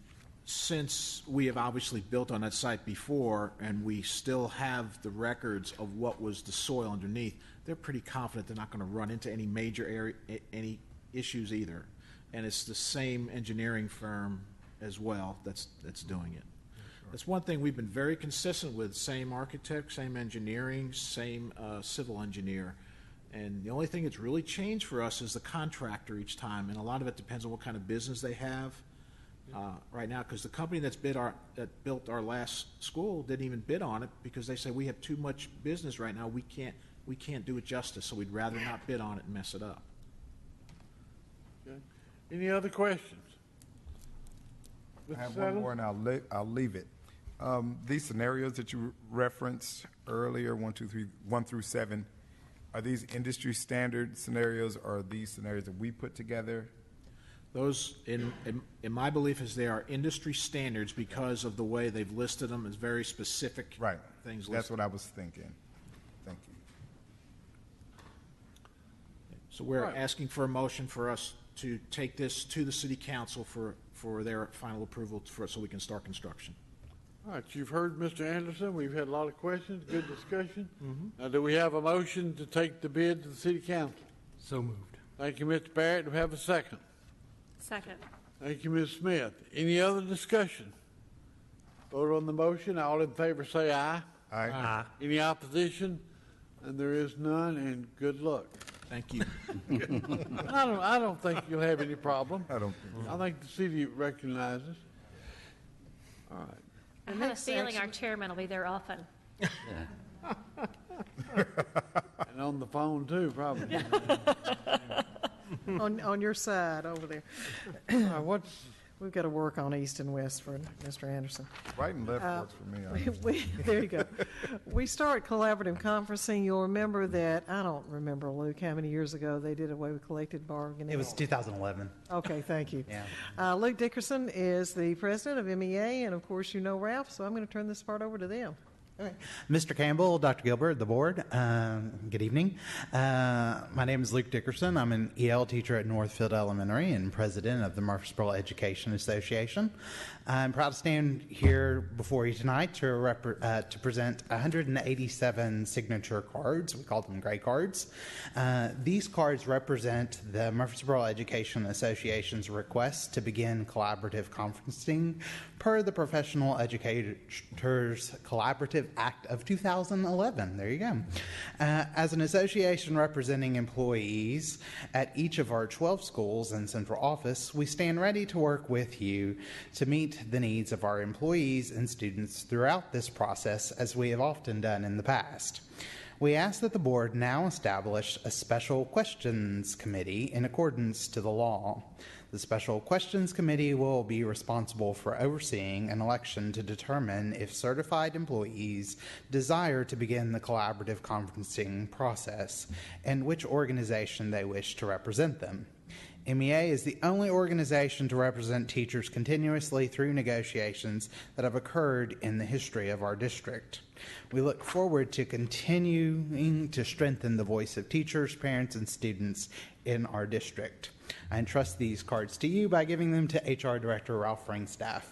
since we have obviously built on that site before, and we still have the records of what was the soil underneath, they're pretty confident they're not going to run into any major any issues either. And it's the same engineering firm as well that's doing it. That's one thing we've been very consistent with: same architect, same engineering, same civil engineer. And the only thing that's really changed for us is the contractor each time, and a lot of it depends on what kind of business they have. Right now, because the company that built our last school didn't even bid on it because they said we have too much business right now. We can't do it justice, so we'd rather not bid on it and mess it up. Okay. Any other questions? I have one more, and I'll leave it. These scenarios that you referenced earlier, 1 through 7, are these industry standard scenarios, or are these scenarios that we put together? Those, in my belief, is they are industry standards because of the way they've listed them as very specific things listed. That's what I was thinking. Thank you. So we're asking for a motion for us to take this to the city council for their final approval so we can start construction. All right, you've heard Mr. Anderson. We've had a lot of questions, good discussion. Now, do we have a motion to take the bid to the city council? So moved. Thank you, Mr. Barrett. Do we have a second? Second. Thank you, Ms. Smith. Any other discussion? Vote on the motion. All in favor say aye. Aye. Aye. Any opposition? And there is none, and good luck. Thank you. I don't think you'll have any problem. I don't think so. I think the city recognizes. All right. I have a feeling our chairman will be there often. And on the phone too, probably. On your side over there. We've got to work on east and west for Mr. Anderson. Right and left works for me. There you go. We start collaborative conferencing. You'll remember that, I don't remember, Luke, how many years ago they did away with collective bargaining. It was 2011. Okay, thank you. Yeah. Luke Dickerson is the president of MEA, and of course you know Ralph, so I'm going to turn this part over to them. Okay. Mr. Campbell, Dr. Gilbert, the board, good evening. My name is Luke Dickerson. I'm an EL teacher at Northfield Elementary and president of the Murfreesboro Education Association. I'm proud to stand here before you tonight to present 187 signature cards. We call them gray cards. These cards represent the Murfreesboro Education Association's request to begin collaborative conferencing per the Professional Educators Collaborative Act of 2011. There you go. As an association representing employees at each of our 12 schools and central office, we stand ready to work with you to meet the needs of our employees and students throughout this process, as we have often done in the past. We ask that the board now establish a special questions committee in accordance to the law. The Special Questions Committee will be responsible for overseeing an election to determine if certified employees desire to begin the collaborative conferencing process and which organization they wish to represent them. MEA is the only organization to represent teachers continuously through negotiations that have occurred in the history of our district. We look forward to continuing to strengthen the voice of teachers, parents, and students in our district. I entrust these cards to you by giving them to HR Director Ralph Ringstaff.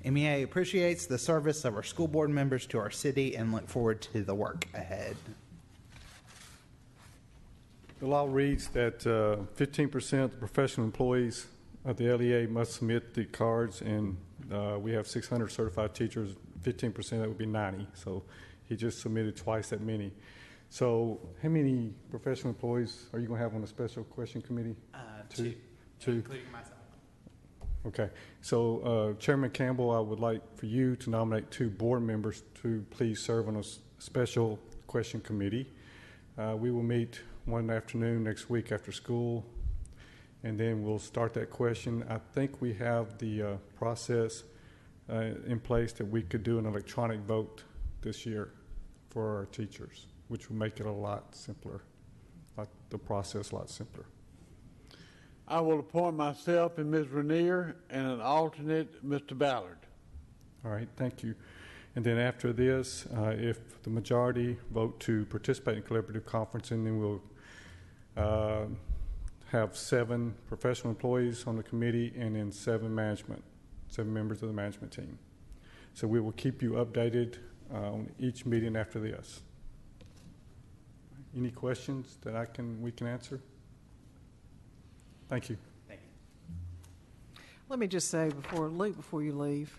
MEA appreciates the service of our school board members to our city and look forward to the work ahead. The law reads that 15% of the professional employees of the LEA must submit the cards, and we have 600 certified teachers. 15%, that would be 90. So he just submitted twice that many. So how many professional employees are you going to have on the special question committee? Two. Including myself. Okay. So Chairman Campbell, I would like for you to nominate 2 board members to please serve on a special question committee. We will meet one afternoon next week after school, and then we'll start that question. I think we have the process in place that we could do an electronic vote this year for our teachers, which will make it a lot simpler, the process a lot simpler. I will appoint myself and Ms. Rainier and an alternate, Mr. Ballard. All right, thank you. And then after this, if the majority vote to participate in collaborative conferencing, then we'll have 7 professional employees on the committee and then 7 members of the management team. So we will keep you updated on each meeting after this. Any questions that we can answer? Thank you. Let me just say Luke, before you leave,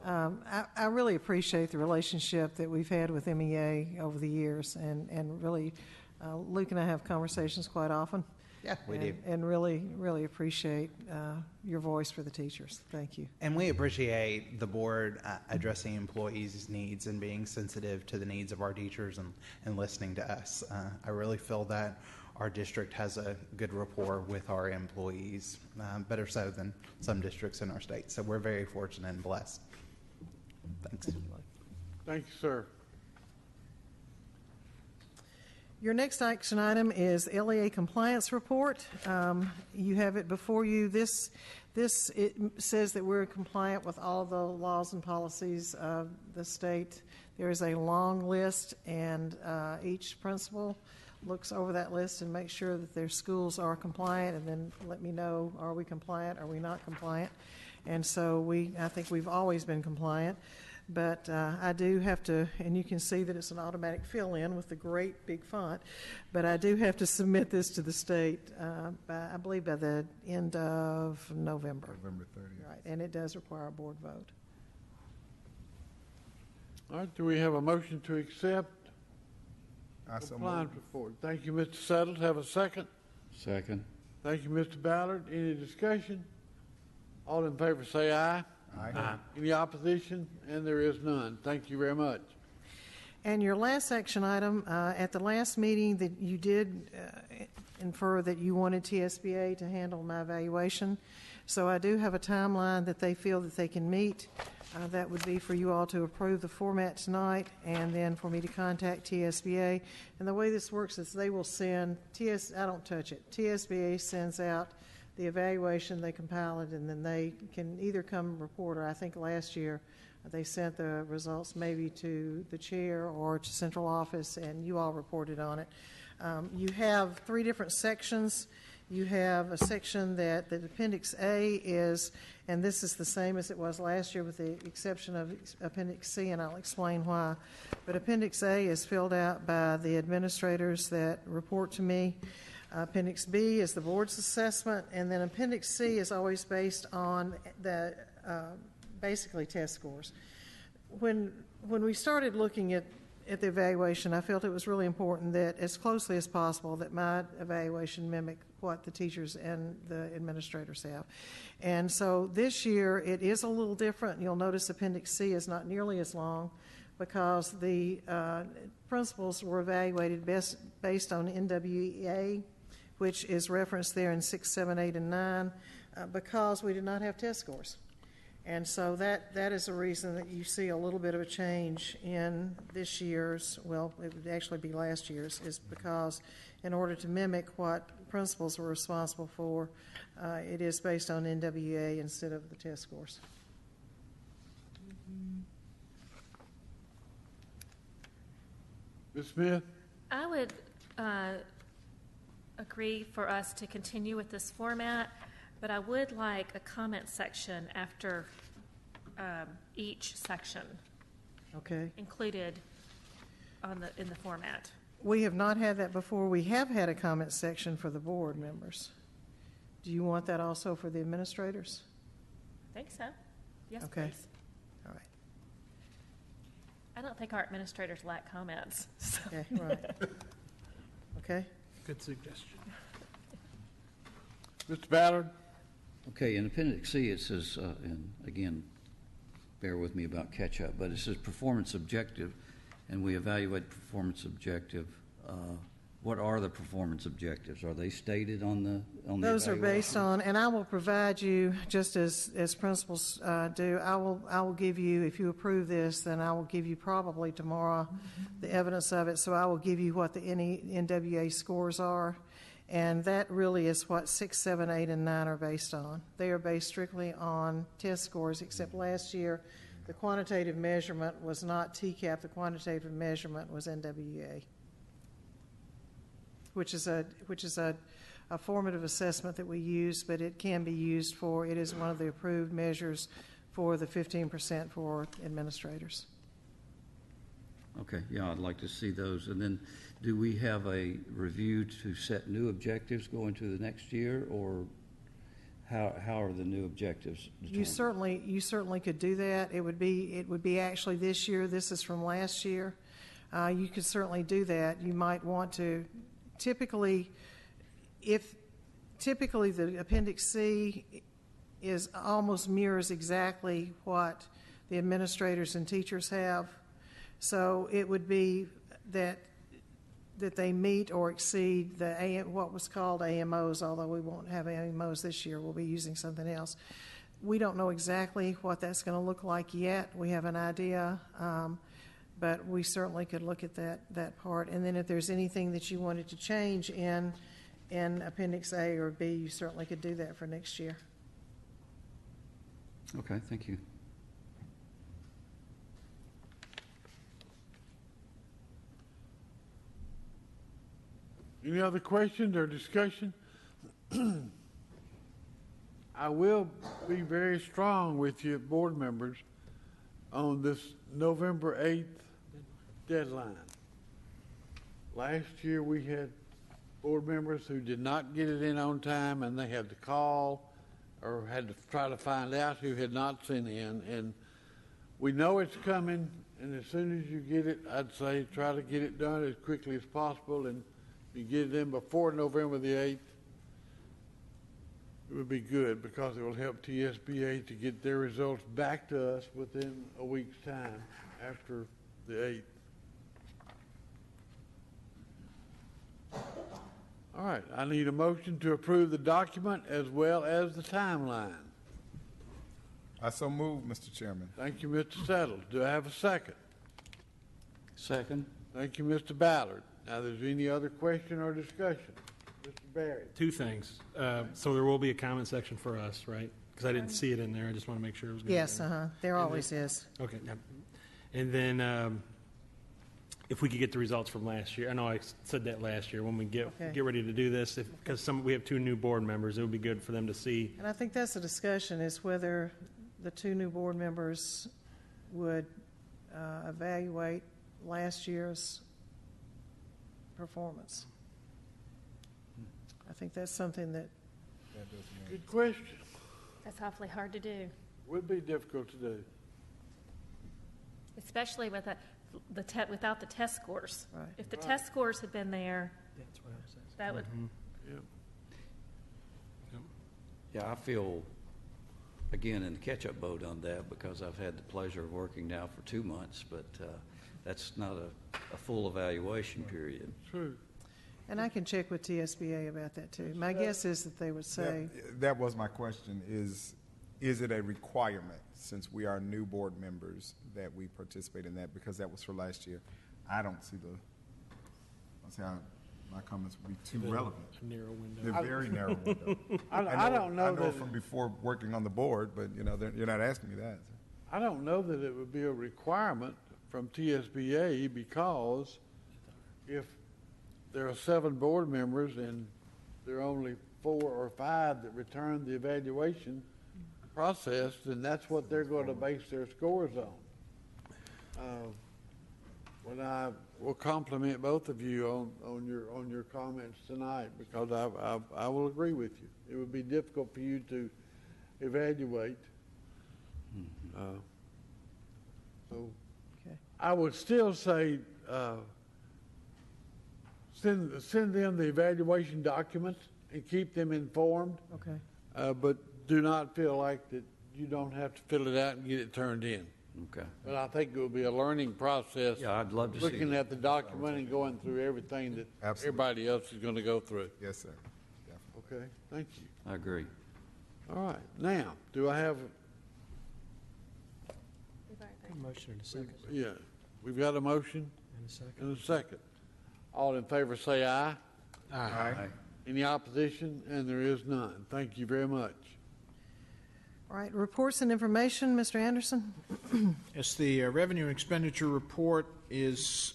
I really appreciate the relationship that we've had with MEA over the years, and really, Luke and I have conversations quite often. Yeah, we do. And really, really appreciate your voice for the teachers. Thank you. And we appreciate the board addressing employees' needs and being sensitive to the needs of our teachers and listening to us. I really feel that our district has a good rapport with our employees, better so than some districts in our state. So we're very fortunate and blessed. Thanks. Thank you, sir. Your next action item is LEA compliance report. You have it before you. This it says that we're compliant with all the laws and policies of the state. There is a long list, and each principal looks over that list and makes sure that their schools are compliant, and then let me know, are we compliant, are we not compliant? And so I think we've always been compliant. But I do have to, and you can see that it's an automatic fill-in with the great big font, but I do have to submit this to the state, I believe by the end of November. November 30th. Right, and it does require a board vote. All right, do we have a motion to accept I so compliance moved. report? Thank you, Mr. Settles. Have a second? Second. Thank you, Mr. Ballard. Any discussion? All in favor say aye. Aye. Any opposition? And there is none. Thank you very much. And your last action item, at the last meeting that you did infer that you wanted TSBA to handle my evaluation. So I do have a timeline that they feel that they can meet. That would be for you all to approve the format tonight, and then for me to contact TSBA. And the way this works is they will send, I don't touch it. TSBA sends out the evaluation, they compile it, and then they can either come report, or I think last year they sent the results maybe to the chair or to central office, and you all reported on it. You have 3 different sections. You have a section that the Appendix A is, and this is the same as it was last year with the exception of Appendix C, and I'll explain why. But Appendix A is filled out by the administrators that report to me. Appendix B is the board's assessment, and then Appendix C is always based on the basically test scores. When we started looking at the evaluation, I felt it was really important that as closely as possible that my evaluation mimic what the teachers and the administrators have. And so this year it is a little different. You'll notice Appendix C is not nearly as long because the principals were evaluated based on NWEA, which is referenced there in 6, 7, 8, and 9, because we did not have test scores. And so that is a reason that you see a little bit of a change in this year's, well, it would actually be last year's, is because in order to mimic what principals were responsible for, it is based on NWEA instead of the test scores. Ms. Smith? I would agree for us to continue with this format, but I would like a comment section after each section. Okay. Included in the format. We have not had that before. We have had a comment section for the board members. Do you want that also for the administrators? I think so. Yes, Okay. please. All right. I don't think our administrators lack comments. So. Okay, right. Okay. Good suggestion. Mr. Ballard? Okay, in Appendix C, it says, and again, bear with me about catch-up, but it says performance objective, and we evaluate performance objective. What are the performance objectives? Are they stated on the Those are evaluation? based on, and I will provide you, just as principals do, I will give you, if you approve this, then I will give you probably tomorrow the evidence of it. So I will give you what the NWA scores are, and that really is what 6, 7, 8, and 9 are based on. They are based strictly on test scores, except last year the quantitative measurement was not TCAP, the quantitative measurement was NWA. Which is a formative assessment that we use, but it can be used for, it is one of the approved measures for the 15% for administrators. Okay, yeah, I'd like to see those. And then, do we have a review to set new objectives going to the next year, or how are the new objectives determined? You certainly could do that. It would be actually this year. This is from last year. You could certainly do that. You might want to. Typically, the Appendix C is almost mirrors exactly what the administrators and teachers have. So it would be that they meet or exceed what was called AMOs, although we won't have AMOs this year. We'll be using something else. We don't know exactly what that's going to look like yet. We have an idea. But we certainly could look at that part. And then if there's anything that you wanted to change in Appendix A or B, you certainly could do that for next year. Okay, thank you. Any other questions or discussion? I will be very strong with you, board members, on this November 8th deadline. Last year we had board members who did not get it in on time, and they had to call or had to try to find out who had not sent in. And we know it's coming, and as soon as you get it, I'd say try to get it done as quickly as possible, and if you get it in before November the 8th, it would be good, because it will help TSBA to get their results back to us within a week's time after the 8th. All right, I need a motion to approve the document as well as the timeline. I so move, Mr. Chairman. Thank you, Mr. Settles. Do I have a second? Second. Thank you, Mr. Ballard. Now, there's any other question or discussion? Mr. Barry. Two things. So there will be a comment section for us, right? Because I didn't see it in there. I just want to make sure it was going to be Yes, there always is. Okay. Yep. And then if we could get the results from last year. I know I said that last year when we get ready to do this, because we have 2 new board members, it would be good for them to see. And I think that's the discussion, is whether the 2 new board members would evaluate last year's performance. I think that's something that. Good question. That's awfully hard to do, Would be difficult to do. especially with without the test scores. Right. If the test scores had been there, That's what I was that would. Yep. Yeah, I feel, again, in the catch-up boat on that, because I've had the pleasure of working now for 2 months, but that's not a full evaluation period. True. And I can check with TSBA about that too. My guess is that they would say. That was my question, is it a requirement, since we are new board members, that we participate in that? Because that was for last year. I don't see my comments would be too relevant. A narrow window. They're very narrow window. I don't know I know that from before working on the board, but you're not asking me that. I don't know that it would be a requirement from TSBA, because if there are 7 board members and there are only 4 or 5 that return the evaluation process, then that's what they're going to base their scores on. When I will compliment both of you on your comments tonight, because I will agree with you. It would be difficult for you to evaluate. So I would still say send them the evaluation documents and keep them informed. Okay. But do not feel like that you don't have to fill it out and get it turned in. Okay. But I think it will be a learning process. Yeah, I'd love to see Looking that. at the document and going through everything that Absolutely. everybody else is going to go through. Yes, sir. Okay, thank you. I agree. All right, now, do I have, Motion and a second. yeah, we've got a motion And a second. and a second. All in favor say aye. Aye. Any opposition? And there is none. Thank you very much. All right, reports and information, Mr. Anderson? Yes, the revenue and expenditure report is,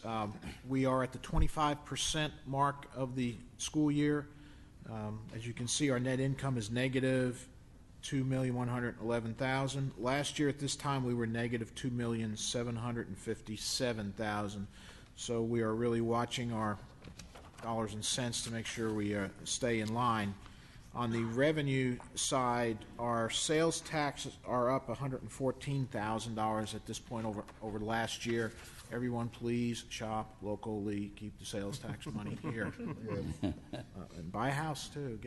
we are at the 25% mark of the school year. As you can see, our net income is negative $2,111,000. Last year at this time, we were negative $2,757,000. So we are really watching our dollars and cents to make sure we stay in line. On the revenue side, our sales taxes are up $114,000 at this point over last year. Everyone, please shop locally, keep the sales tax money here, and buy a house too.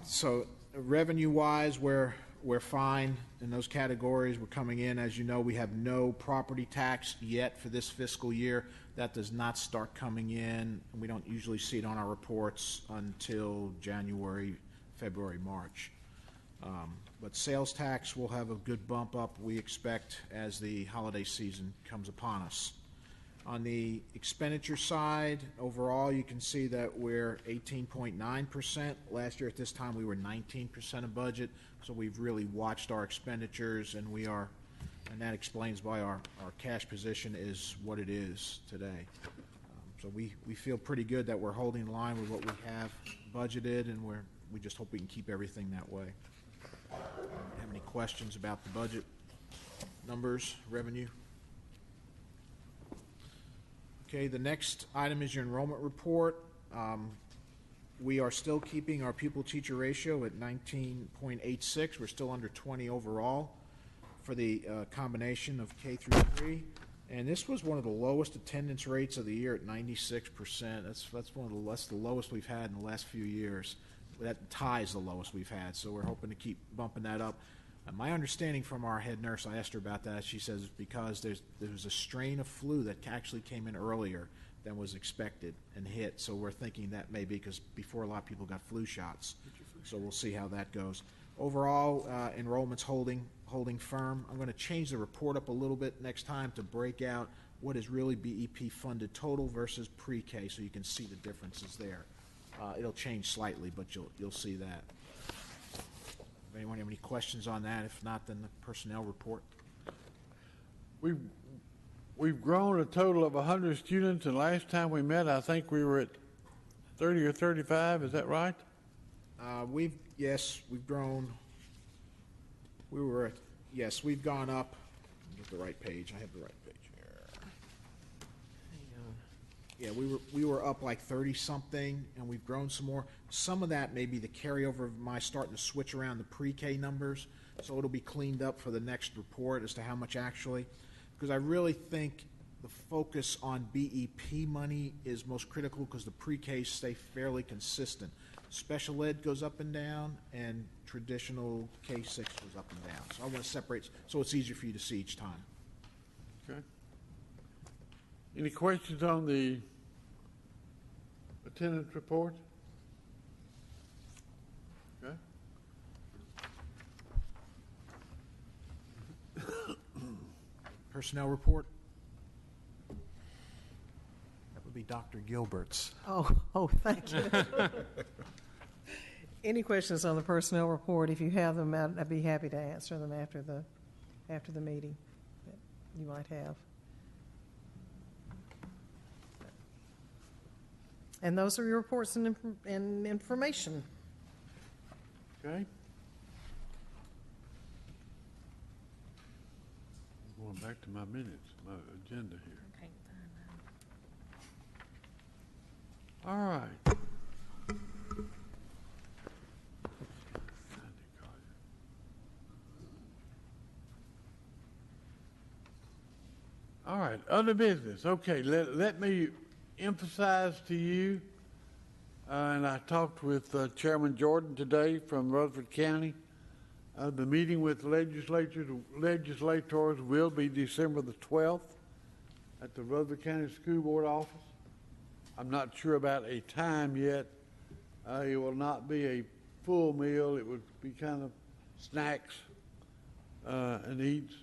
So revenue-wise, we're fine in those categories. We're coming in, as you know, we have no property tax yet for this fiscal year. That does not start coming in. We don't usually see it on our reports until January, February, March. But sales tax will have a good bump up, we expect, as the holiday season comes upon us. On the expenditure side, overall, you can see that we're 18.9%. Last year at this time, we were 19% of budget. So we've really watched our expenditures, and and that explains why our cash position is what it is today. So we feel pretty good that we're holding in line with what we have budgeted, and we just hope we can keep everything that way. Have any questions about the budget numbers, revenue? Okay, the next item is your enrollment report. We are still keeping our pupil-teacher ratio at 19.86. We're still under 20 overall for the combination of K through 3. And this was one of the lowest attendance rates of the year at 96%. That's the lowest we've had in the last few years. That ties the lowest we've had, so we're hoping to keep bumping that up. My understanding from our head nurse, I asked her about that, she says because there was a strain of flu that actually came in earlier than was expected and hit, so we're thinking that may be because before a lot of people got flu shots. So we'll see how that goes. Overall, enrollment's holding firm. I'm going to change the report up a little bit next time to break out what is really BEP funded total versus pre-K, so you can see the differences there. It'll change slightly, but you'll see that. Anyone have any questions on that? If not, then the personnel report. We've grown a total of 100 students, and last time we met, I think we were at 30 or 35. Is that right? We've grown. We've gone up. Get the right page. I have the right page here. Yeah, we were up like 30 something, and we've grown some more. Some of that may be the carryover of my starting to switch around the pre-K numbers, so it'll be cleaned up for the next report as to how much actually. Because I really think the focus on BEP money is most critical because the pre-Ks stay fairly consistent. Special ed goes up and down, and traditional K-6 goes up and down. So I want to separate so it's easier for you to see each time. Okay. Any questions on the attendance report? Okay. Personnel report? That would be Dr. Gilbert's. Oh, thank you. Any questions on the personnel report? If you have them, I'd be happy to answer them after the meeting that you might have. And those are your reports and information. Okay. I'm going back to my minutes, my agenda here. All right. All right, other business. Okay, let me emphasize to you, and I talked with Chairman Jordan today from Rutherford County. The meeting with legislators will be December the 12th at the Rutherford County School Board office. I'm not sure about a time yet. It will not be a full meal. It would be kind of snacks and eats.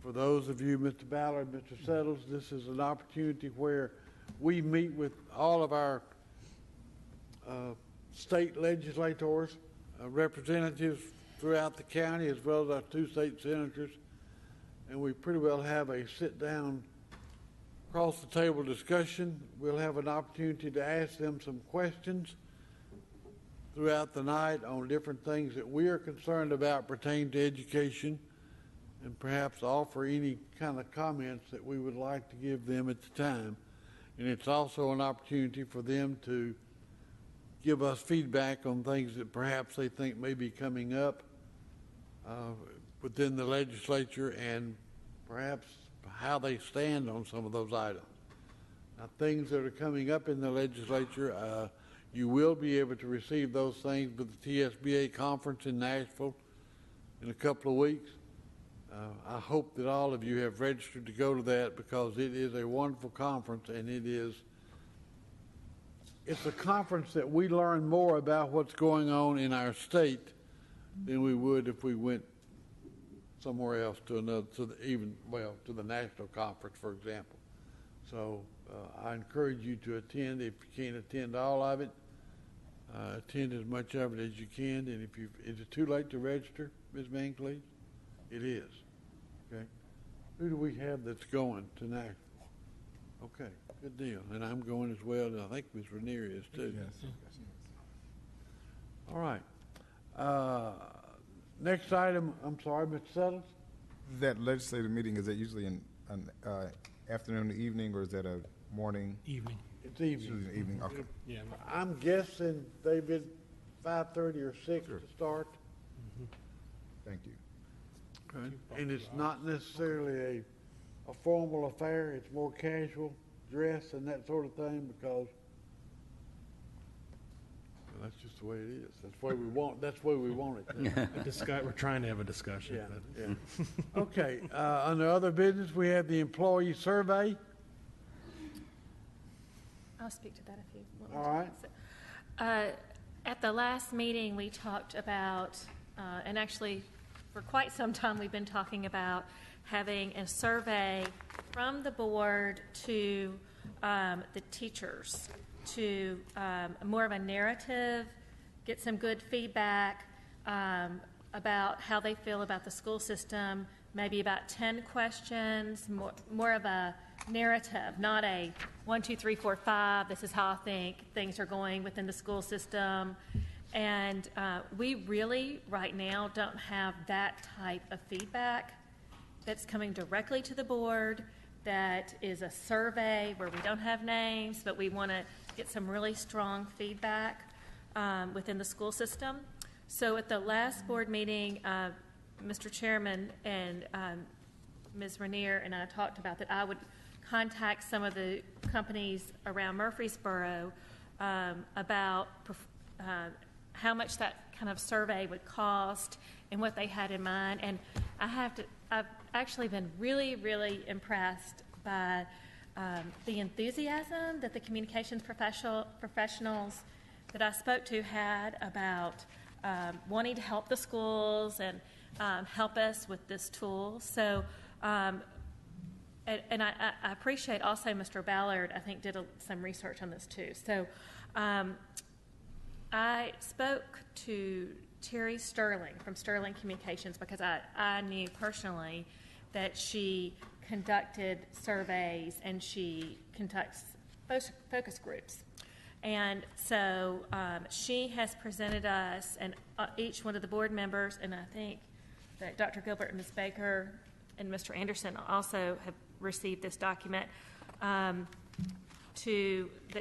For those of you, Mr. Ballard, Mr. Settles, this is an opportunity where we meet with all of our state legislators, representatives throughout the county, as well as our 2 state senators, and we pretty well have a sit-down, across-the-table discussion. We'll have an opportunity to ask them some questions throughout the night on different things that we are concerned about pertaining to education, and perhaps offer any kind of comments that we would like to give them at the time. And it's also an opportunity for them to give us feedback on things that perhaps they think may be coming up within the legislature, and perhaps how they stand on some of those items. Now, things that are coming up in the legislature, you will be able to receive those things with the TSBA conference in Nashville in a couple of weeks. I hope that all of you have registered to go to that, because it is a wonderful conference, and it's a conference that we learn more about what's going on in our state than we would if we went somewhere else to the national conference, for example. So I encourage you to attend. If you can't attend all of it, attend as much of it as you can. And is it too late to register, Ms. Van Cleave? It is. Okay. Who do we have that's going tonight? Okay, good deal. And I'm going as well, and I think Ms. Ranier is too. Yes. All right. Next item, I'm sorry, Mr. Settles? That legislative meeting, is that usually an afternoon or evening, or is that a morning? Evening. It's evening. Usually an evening, okay. Yeah. I'm guessing David, 5:30 or 6 Sure. to start. Thank you. Okay. And it's not necessarily a formal affair. It's more casual dress and that sort of thing, because that's just the way it is. That's the way we want. That's the way we want it. We're trying to have a discussion. Yeah. Yeah. Okay. Under other business, we have the employee survey. I'll speak to that if you want. All right. At the last meeting, we talked about, and actually for quite some time, we've been talking about having a survey from the board to the teachers, to more of a narrative, get some good feedback about how they feel about the school system, maybe about 10 questions, more of a narrative, not a 1, 2, 3, 4, 5, this is how I think things are going within the school system. And we really, right now, don't have that type of feedback that's coming directly to the board, that is a survey where we don't have names, but we want to get some really strong feedback within the school system. So at the last board meeting, Mr. Chairman and Ms. Ranier and I talked about that I would contact some of the companies around Murfreesboro about how much that kind of survey would cost and what they had in mind. And I've actually been really, really impressed by the enthusiasm that the communications professionals that I spoke to had about wanting to help the schools and help us with this tool. So, and I appreciate also Mr. Ballard, I think, did some research on this too. So I spoke to Terry Sterling from Sterling Communications, because I knew personally that she conducted surveys and she conducts focus groups. And so she has presented us, and each one of the board members, and I think that Dr. Gilbert and Ms. Baker and Mr. Anderson also have received this document, that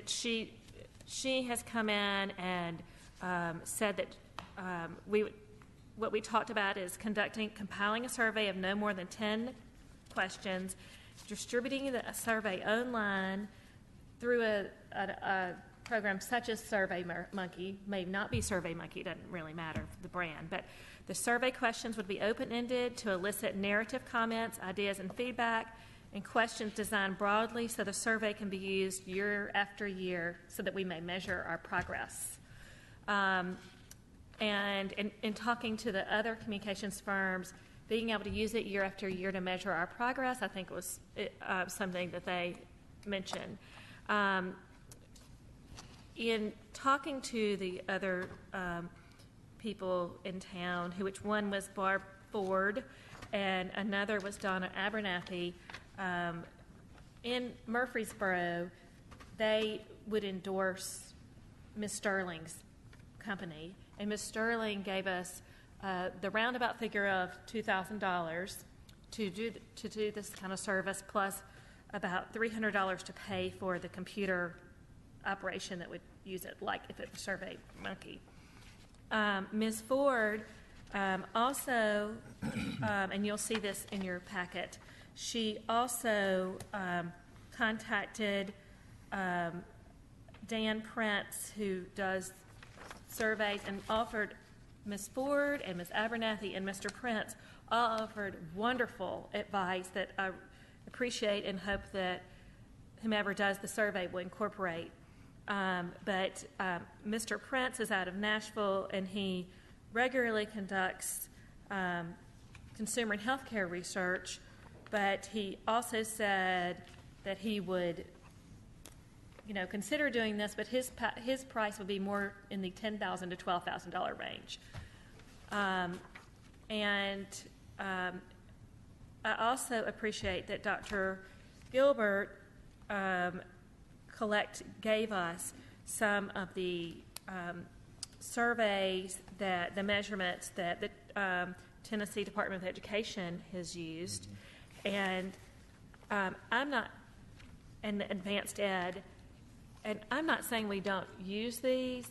she has come in and said that what we talked about is compiling a survey of no more than 10 questions, distributing the survey online through a programs such as SurveyMonkey, may not be SurveyMonkey, doesn't really matter the brand, but the survey questions would be open-ended to elicit narrative comments, ideas, and feedback, and questions designed broadly so the survey can be used year after year so that we may measure our progress. And in talking to the other communications firms, being able to use it year after year to measure our progress, I think was something that they mentioned. In talking to the other people in town, which one was Barb Ford and another was Donna Abernathy, in Murfreesboro, they would endorse Ms. Sterling's company, and Ms. Sterling gave us the roundabout figure of $2,000 to do this kind of service, plus about $300 to pay for the computer operation that would use it, like if it was SurveyMonkey. Ms. Ford also, and you'll see this in your packet, she also contacted Dan Prince, who does surveys, and offered Ms. Ford and Ms. Abernathy and Mr. Prince all offered wonderful advice that I appreciate and hope that whomever does the survey will incorporate. But Mr. Prince is out of Nashville, and he regularly conducts consumer and healthcare research, but he also said that he would consider doing this, but his price would be more in the $10,000 to $12,000 range. And I also appreciate that Dr. Gilbert gave us some of the surveys, the measurements that the Tennessee Department of Education has used. And I'm not, and advanced ed, and I'm not saying we don't use these.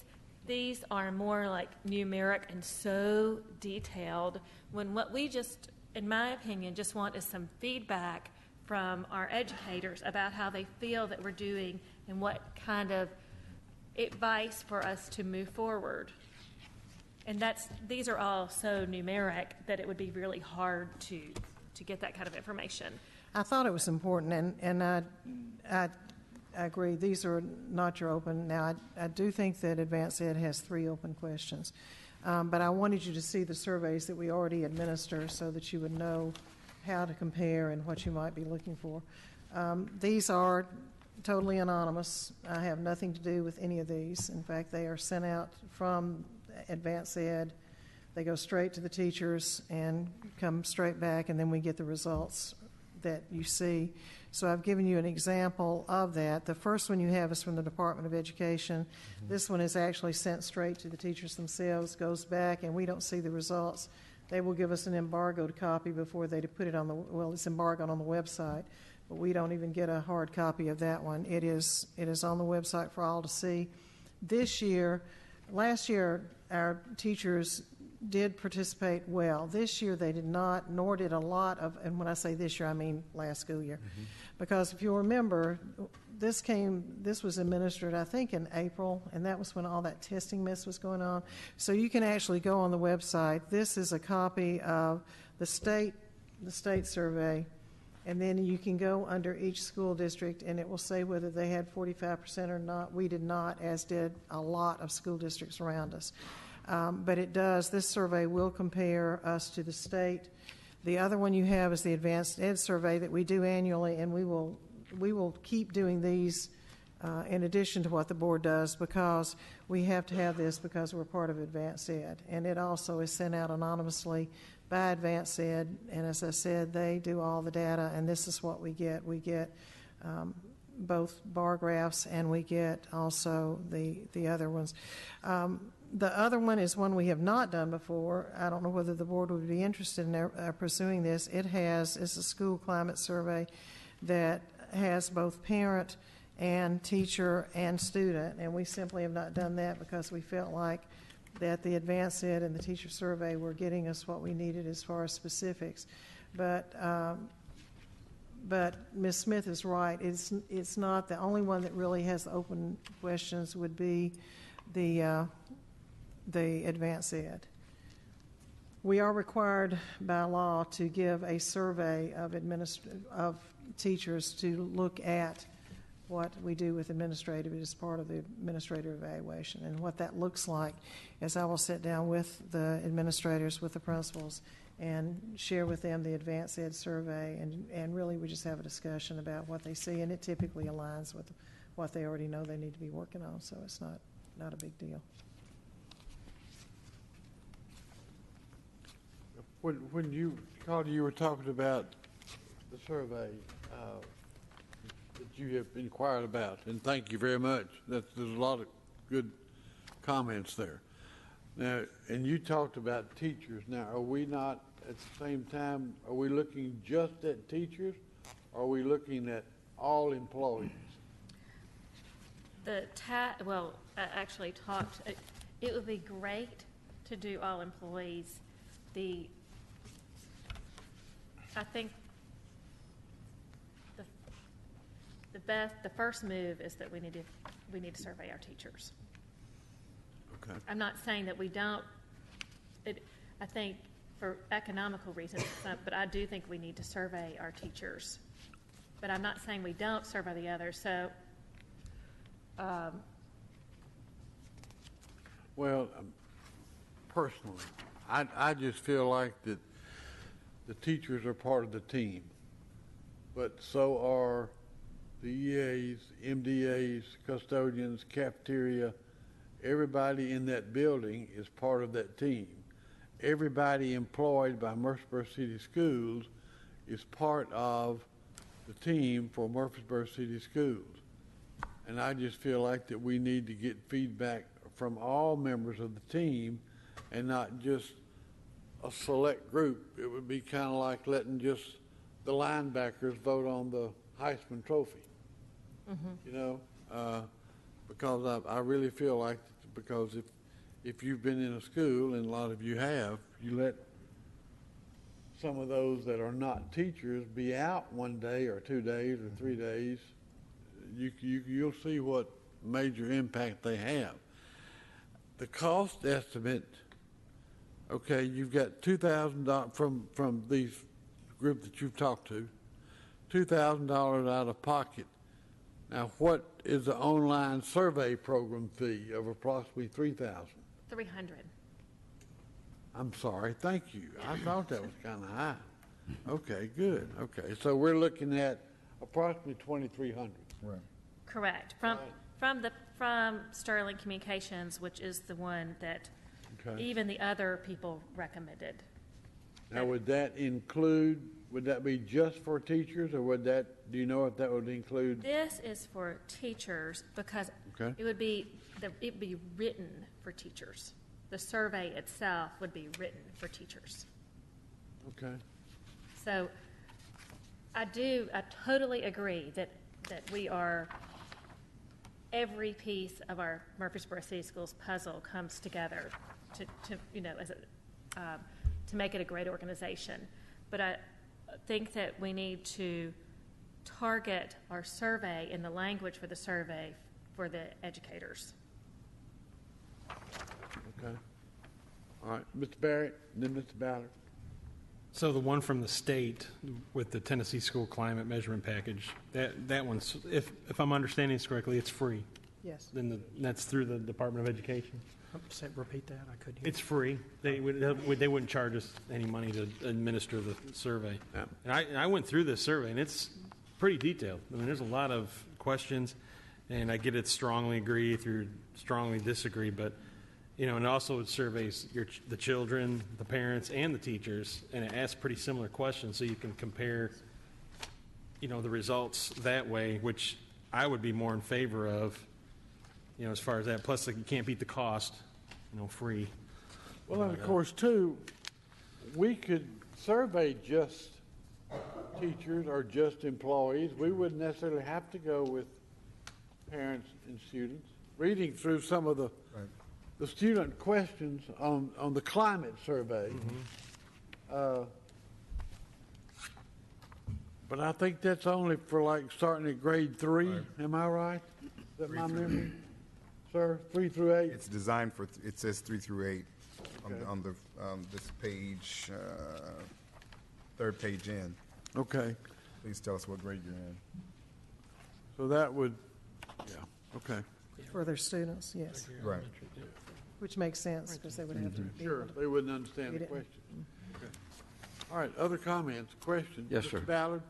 These are more like numeric and so detailed, when what we just, in my opinion, just want is some feedback from our educators about how they feel that we're doing and what kind of advice for us to move forward. And these are all so numeric that it would be really hard to get that kind of information. I thought it was important, and I agree. These are not your open. Now, I do think that Advanced Ed has 3 open questions, but I wanted you to see the surveys that we already administer so that you would know how to compare and what you might be looking for. These are totally anonymous. I have nothing to do with any of these. In fact, they are sent out from Advanced Ed. They go straight to the teachers and come straight back, and then we get the results that you see. So I've given you an example of that. The first one you have is from the Department of Education. Mm-hmm. This one is actually sent straight to the teachers themselves, goes back, and we don't see the results. They will give us an embargoed copy before they put it on it's embargoed on the website, but we don't even get a hard copy of that one. It is on the website for all to see. Last year, our teachers did participate well. This year they did not, nor did a lot of, and when I say this year, I mean last school year. Mm-hmm. Because if you'll remember, this was administered, I think, in April, and that was when all that testing mess was going on. So you can actually go on the website. This is a copy of the state survey, and then you can go under each school district, and it will say whether they had 45% or not. We did not, as did a lot of school districts around us. But it does. This survey will compare us to the state. The other one you have is the Advanced Ed survey that we do annually, and we will keep doing these in addition to what the board does, because we have to have this because we're part of Advanced Ed. And it also is sent out anonymously by Advanced Ed, and as I said, they do all the data, and this is what we get. We get both bar graphs, and we get also the other ones. The other one is one we have not done before. I don't know whether the board would be interested in pursuing this. It's a school climate survey that has both parent and teacher and student, and we simply have not done that because we felt like that the Advanced Ed and the teacher survey were getting us what we needed as far as specifics. But but Ms. Smith is right. It's not, the only one that really has open questions would be the advanced ed. We are required by law to give a survey of teachers to look at what we do with administrative. It is part of the administrative evaluation. And what that looks like is I will sit down with the administrators, with the principals, and share with them the advanced ed survey, and really we just have a discussion about what they see, and it typically aligns with what they already know they need to be working on, so it's not a big deal. When you, Carter, you were talking about the survey that you have inquired about, and thank you very much. There's a lot of good comments there. Now, and you talked about teachers. Now, are we not, at the same time, are we looking just at teachers, or are we looking at all employees? Well, I actually talked, it would be great to do all employees. I think the first move is that we need to survey our teachers. Okay. I'm not saying that we don't. I think for economical reasons, but I do think we need to survey our teachers. But I'm not saying we don't survey the others. So, well, personally, I just feel like that the teachers are part of the team, but so are the EAs, MDAs, custodians, cafeteria. Everybody in that building is part of that team. Everybody employed by Murfreesboro City Schools is part of the team for Murfreesboro City Schools. And I just feel like that we need to get feedback from all members of the team and not just a select group. It would be kind of like letting just the linebackers vote on the Heisman Trophy. You know, because I really feel like, because if you've been in a school, and a lot of you have, you let some of those that are not teachers be out 1 day or 2 days or 3 days, you'll see what major impact they have. The cost estimate, okay, you've got $2,000 from these group that you've talked to, $2,000 out of pocket. Now, what is the online survey program fee of approximately $3,000? $300. I'm sorry. Thank you. I thought that was kind of high. Okay, good. Okay, so we're looking at approximately $2,300. Right. Correct. From Sterling Communications, which is the one that even the other people recommended. Now, would that be just for teachers, or do you know if that would include? This is for teachers because it would be written for teachers. The survey itself would be written for teachers. Okay. So I totally agree that we are, every piece of our Murfreesboro City Schools puzzle comes together to make it a great organization. But I think that we need to target our survey in the language for the survey for the educators. Okay. All right. Mr. Barrett, and then Mr. Ballard. So the one from the state with the Tennessee School Climate Measurement Package, that one's, if I'm understanding this correctly, it's free. Yes. Then that's through the Department of Education. Repeat that. I couldn't hear. It's free. They wouldn't charge us any money to administer the survey. Yeah. And I went through this survey, and it's pretty detailed. I mean, there's a lot of questions, and I get it strongly agree through strongly disagree, but and also it surveys the children, the parents, and the teachers, and it asks pretty similar questions, so you can compare, the results that way, which I would be more in favor of, as far as that. Plus, you can't beat the cost, free. Well, and of course, too, we could survey just teachers or just employees. We wouldn't necessarily have to go with parents and students. Reading through some of the student questions on the climate survey, But I think that's only for like starting at grade 3. Am I right? Is that my memory? Sir, 3 through 8? It's designed for, it says 3 through 8 Okay. on the, this page, third page in. Okay. Please tell us what grade you're in. So that would, yeah, okay. For their students, yes, Right. which makes sense because they would have to. be Sure, able to they wouldn't understand read the it. question. Okay. All right, other comments, questions? Yes, sir. Mr. Ballard?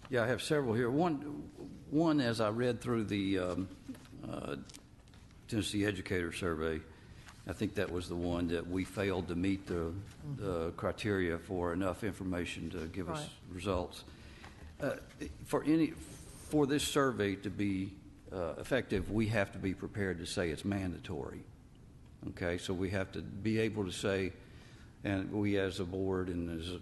Yeah, I have several here. One, as I read through the Tennessee Educator Survey, I think that was the one that we failed to meet the criteria for enough information to give us Right. results. For this survey to be effective, we have to be prepared to say it's mandatory. Okay, so we have to be able to say, and we as a board and as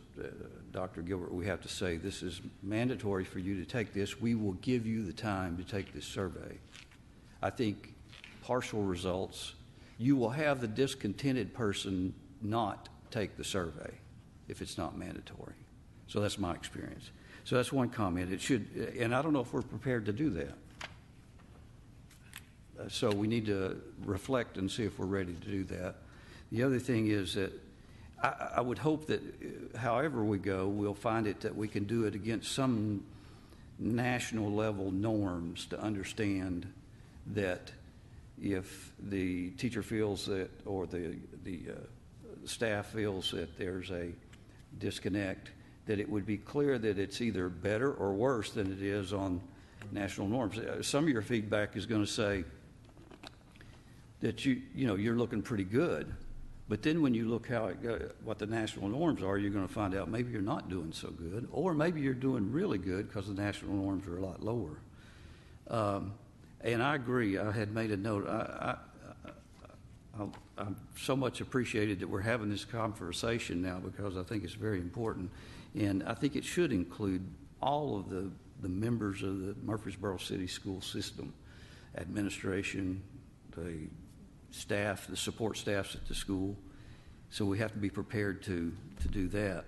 Dr. Gilbert, we have to say this is mandatory for you to take this. We will give you the time to take this survey. I think partial results, you will have the discontented person not take the survey if it's not mandatory. So that's my experience. So that's one comment. It should, and I don't know if we're prepared to do that. So we need to reflect and see if we're ready to do that. The other thing is that I would hope that however we go, we'll find it that we can do it against some national level norms to understand that if the teacher feels that, or the staff feels that there's a disconnect, that it would be clear that it's either better or worse than it is on national norms. Some of your feedback is going to say that you're looking pretty good, but then when you look what the national norms are, you're going to find out maybe you're not doing so good, or maybe you're doing really good because the national norms are a lot lower. And I agree. I had made a note. I'm so much appreciated that we're having this conversation now because I think it's very important. And I think it should include all of the members of the Murfreesboro City School System, administration, the staff, the support staffs at the school. So we have to be prepared to do that.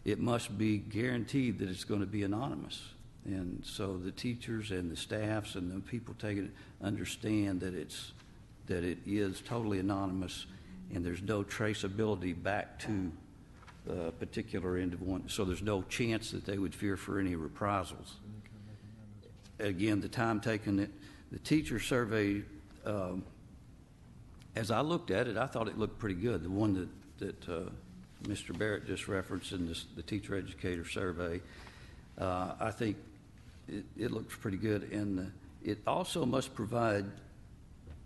It must be guaranteed that it's going to be anonymous. And so the teachers and the staffs and the people taking it understand that it is totally anonymous and there's no traceability back to a particular end of one. So there's no chance that they would fear for any reprisals. Again, the time taken, the teacher survey, as I looked at it, I thought it looked pretty good. The one that Mr. Barrett just referenced in the teacher educator survey, I think it looks pretty good. And it also must provide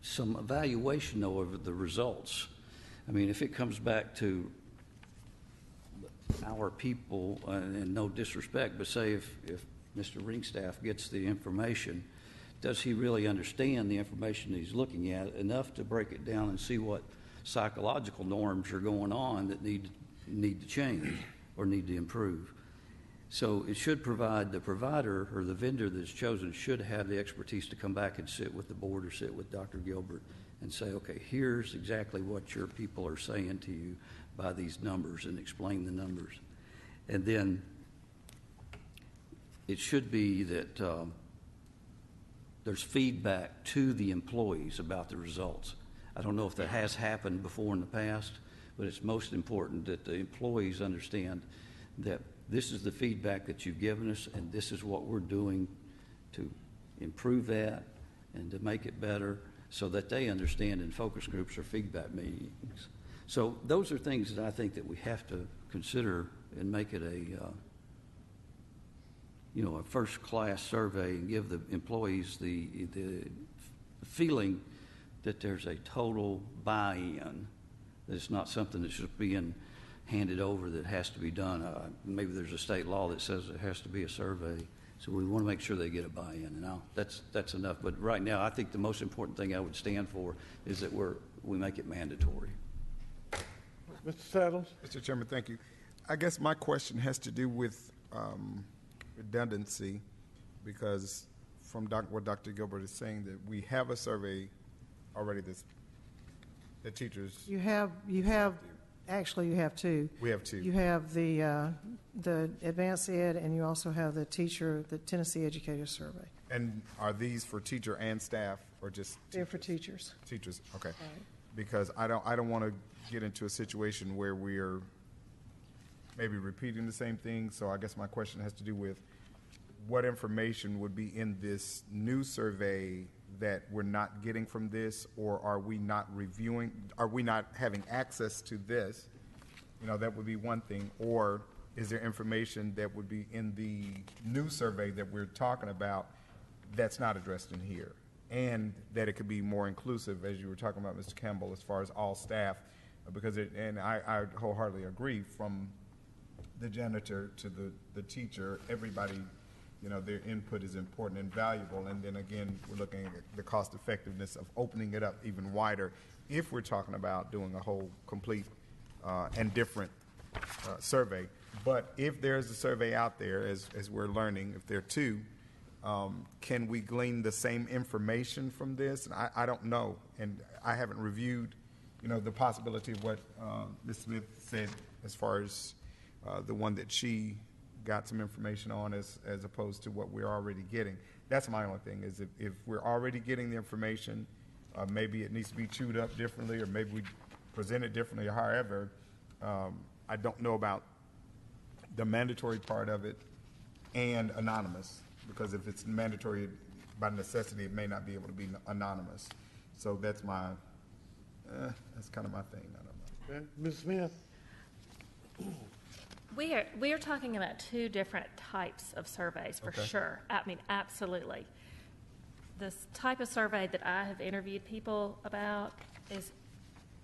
some evaluation, though, of the results. I mean, if it comes back to our people, and no disrespect, but say if Mr. Ringstaff gets the information, does he really understand the information he's looking at enough to break it down and see what psychological norms are going on that need to change or need to improve? So it should provide, the provider or the vendor that's chosen should have the expertise to come back and sit with the board or sit with Dr. Gilbert and say, okay, here's exactly what your people are saying to you by these numbers, and explain the numbers. And then it should be that there's feedback to the employees about the results. I don't know if that has happened before in the past, but it's most important that the employees understand that this is the feedback that you've given us, and this is what we're doing to improve that and to make it better, so that they understand in focus groups or feedback meetings. So those are things that I think that we have to consider and make it a first-class survey and give the employees the feeling that there's a total buy-in, that it's not something that's just being handed over that has to be done. Maybe there's a state law that says it has to be a survey, so we want to make sure they get a buy-in. And that's enough. But right now, I think the most important thing I would stand for is that we make it mandatory. Mr. Saddles? Mr. Chairman, thank you. I guess my question has to do with redundancy, because from what Dr. Gilbert is saying, that we have a survey already the teachers. You have Actually, you have two. We have two. You have the advanced ed, and you also have the Tennessee Educator Survey. And are these for teacher and staff, or just They're for teachers. teachers? Okay. Because I don't want to get into a situation where we're maybe repeating the same thing. So I guess my question has to do with what information would be in this new survey that we're not getting from this, or are we not reviewing, are we not having access to this? You know, that would be one thing. Or is there information that would be in the new survey that we're talking about that's not addressed in here? And that it could be more inclusive, as you were talking about, Mr. Campbell, as far as all staff, because and I wholeheartedly agree, from the janitor to the teacher, everybody, you know, their input is important and valuable. And then again, we're looking at the cost effectiveness of opening it up even wider if we're talking about doing a whole complete and different survey. But if there's a survey out there, as we're learning, if there are two, can we glean the same information from this? And I don't know, and I haven't reviewed, you know, the possibility of what Ms. Smith said as far as the one that she got some information on as opposed to what we're already getting. That's my only thing, is if we're already getting the information, maybe it needs to be chewed up differently, or maybe we present it differently, or however. I don't know about the mandatory part of it and anonymous, because if it's mandatory by necessity, it may not be able to be anonymous. So that's my, that's kind of my thing. I don't know. Okay. Ms. Smith? We are talking about two different types of surveys, for sure. I mean, absolutely. This type of survey that I have interviewed people about is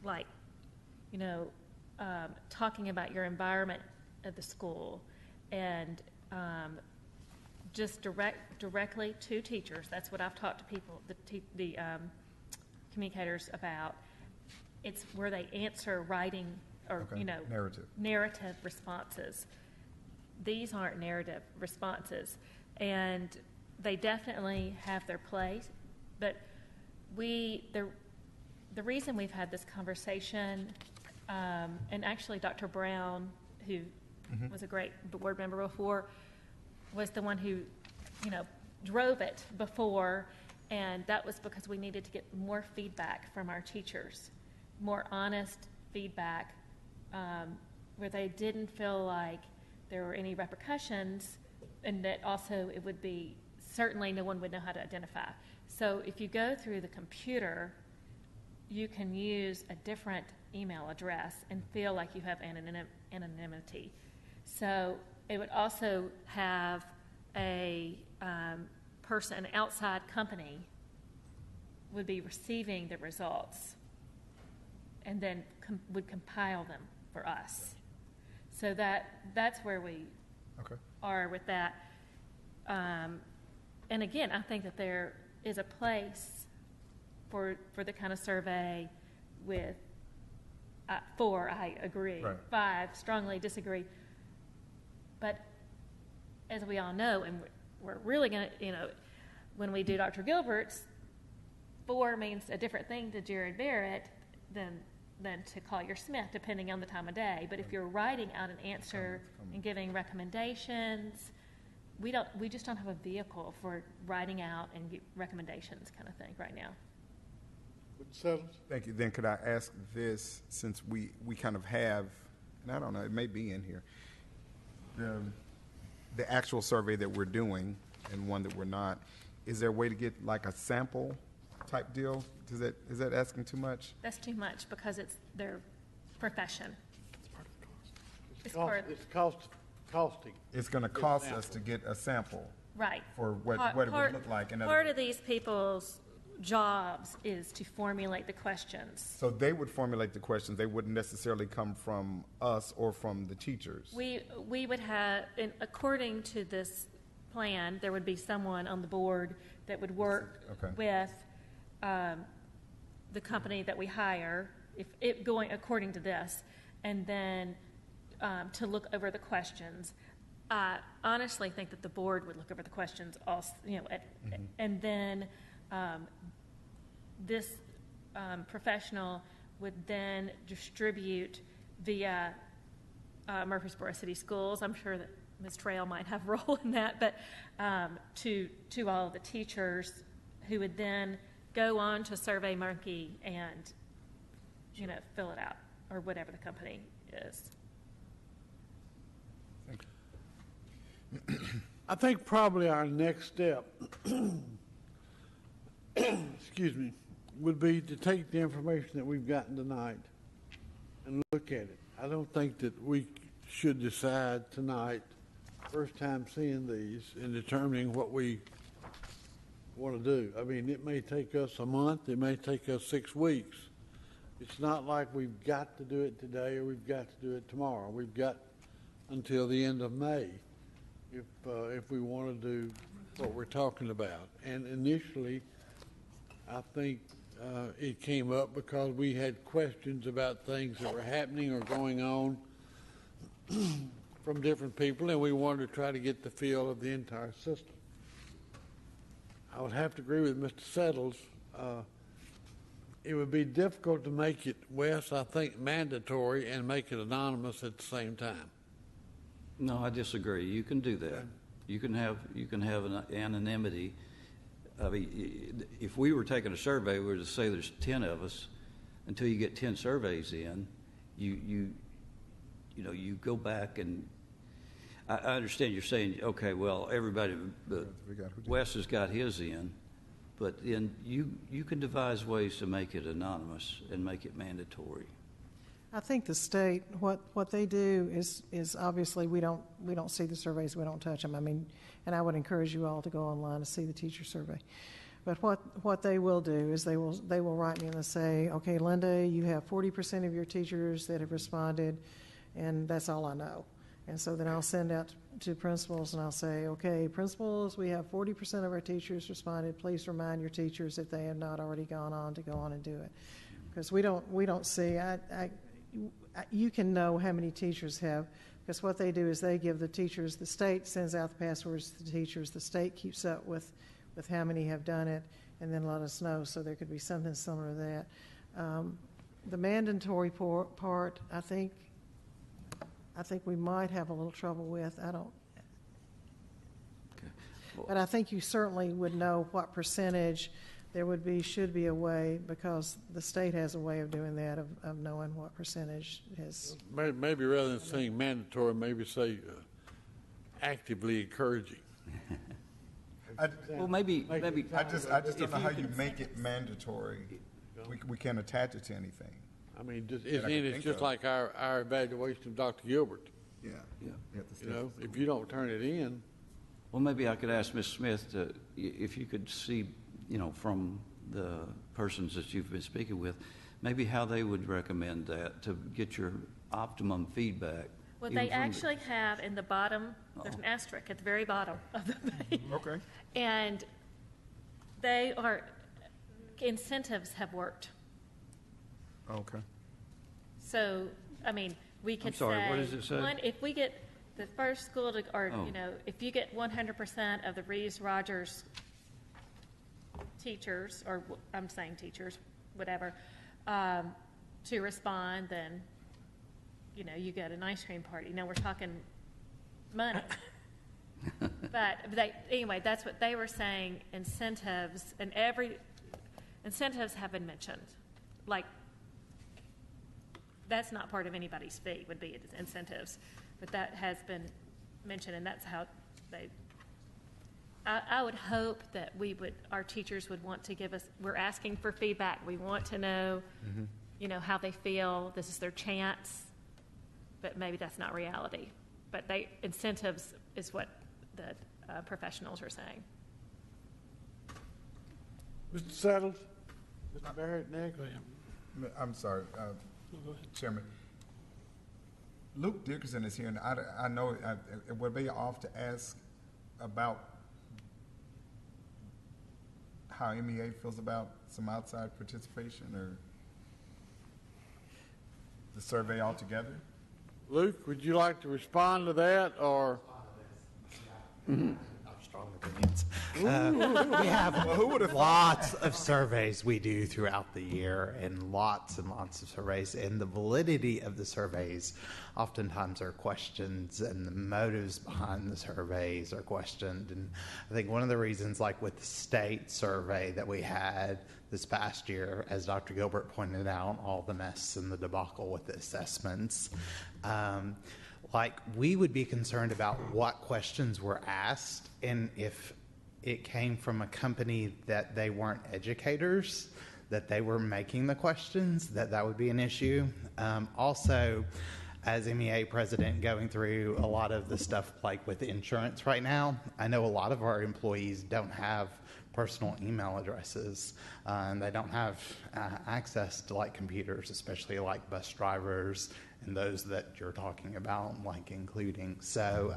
like, you know, talking about your environment at the school, and just directly to teachers. That's what I've talked to people, the communicators about. It's where they answer writing or, you know, narrative responses. These aren't narrative responses, and they definitely have their place. But the reason we've had this conversation, and actually Dr. Brown, who was a great board member before, was the one who, you know, drove it before, and that was because we needed to get more feedback from our teachers, more honest feedback, where they didn't feel like there were any repercussions, and that also it would be, certainly no one would know how to identify. So if you go through the computer, you can use a different email address and feel like you have anonymity. So it would also have a person, an outside company, would be receiving the results and then would compile them for us. So that's where we are with that. And again, I think that there is a place for the kind of survey with 4, I agree. Right. 5, strongly disagree. But as we all know, and we're really going to, you know, when we do Dr. Gilbert's, 4 means a different thing to Jared Barrett than to Collier Smith, depending on the time of day. But if you're writing out an answer and giving recommendations, we just don't have a vehicle for writing out and recommendations kind of thing right now. Thank you. Then could I ask this, since we kind of have, and I don't know, it may be in here, the actual survey that we're doing and one that we're not, is there a way to get like a sample type deal? Is that asking too much? That's too much because it's their profession. It's costing. It's going to cost us to get a sample. Right. For what it would look like. Part of these people's jobs is to formulate the questions. So they would formulate the questions. They wouldn't necessarily come from us or from the teachers. We would have, according to this plan, there would be someone on the board that would work with the company that we hire, if it going according to this, and then to look over the questions. I honestly think that the board would look over the questions also, you know, and then this professional would then distribute via Murfreesboro City Schools. I'm sure that Ms. Trail might have a role in that, but to all of the teachers who would then go on to SurveyMonkey and, fill it out, or whatever the company is. I think probably our next step, excuse me, would be to take the information that we've gotten tonight and look at it. I don't think that we should decide tonight, first time seeing these, and determining what we want to do. I mean, it may take us a month, it may take us 6 weeks. It's not like we've got to do it today or we've got to do it tomorrow. We've got until the end of May if we want to do what we're talking about. And initially, I think it came up because we had questions about things that were happening or going on from different people, and we wanted to try to get the feel of the entire system. I would have to agree with Mr. Settles. It would be difficult to make it, Wes, I think, mandatory and make it anonymous at the same time. No, I disagree. You can do that. You can have an anonymity. I mean, if we were taking a survey, we were to say there's 10 of us. Until you get 10 surveys in, you go back and I understand you're saying, okay, well, everybody, Wes has got his in, but then you can devise ways to make it anonymous and make it mandatory. I think the state, what they do is obviously we don't see the surveys, we don't touch them. I mean, and I would encourage you all to go online to see the teacher survey. But what they will do is they will write me and they'll say, okay, Linda, you have 40% of your teachers that have responded, and that's all I know. And so then I'll send out to principals and I'll say, okay, principals, we have 40% of our teachers responded. Please remind your teachers if they have not already gone on to go on and do it. Because we don't see, you can know how many teachers have, because what they do is they give the teachers, the state sends out the passwords to the teachers, the state keeps up with how many have done it, and then let us know. So there could be something similar to that. The mandatory part, I think we might have a little trouble with. I don't. Okay. Well, but I think you certainly would know what percentage there should be a way, because the state has a way of doing that, of knowing what percentage has. Maybe rather than saying mandatory, maybe say actively encouraging. maybe. I just don't know how you make it mandatory. We can't attach it to anything. I mean, it's just like our evaluation of Dr. Gilbert. Yeah. If you don't turn it in. Well, maybe I could ask Ms. Smith if you could see, from the persons that you've been speaking with, maybe how they would recommend that to get your optimum feedback. Well, they actually have in the bottom, there's an asterisk at the very bottom of the page. Okay. And incentives have worked. Okay. So, I mean, we could say, what does it say? If we get the first school to, if you get 100% of the Reeves-Rogers teachers, or I'm saying teachers, whatever, to respond, then, you get an ice cream party. We're talking money. But anyway, that's what they were saying, incentives, and incentives have been mentioned. Like, that's not part of anybody's fee, would be incentives. But that has been mentioned, and that's how I would hope that our teachers would want to give us, we're asking for feedback. We want to know, how they feel. This is their chance. But maybe that's not reality. But incentives is what the professionals are saying. Mr. Settles? Mr. Barrett, next. I'm sorry, Chairman. Luke Dickerson is here, and I know it would be off to ask about how MEA feels about some outside participation or the survey altogether. Luke, would you like to respond to that, or? Strong opinions. We have lots of surveys we do throughout the year, and lots of surveys, and the validity of the surveys oftentimes are questioned, and the motives behind the surveys are questioned. And I think one of the reasons, like with the state survey that we had this past year, as Dr. Gilbert pointed out, all the mess and the debacle with the assessments, like we would be concerned about what questions were asked, and if it came from a company that they weren't educators, that they were making the questions, that would be an issue. Also, as MEA president, going through a lot of the stuff like with insurance right now, I know a lot of our employees don't have personal email addresses, and they don't have access to like computers, especially like bus drivers and those that you're talking about, like including. So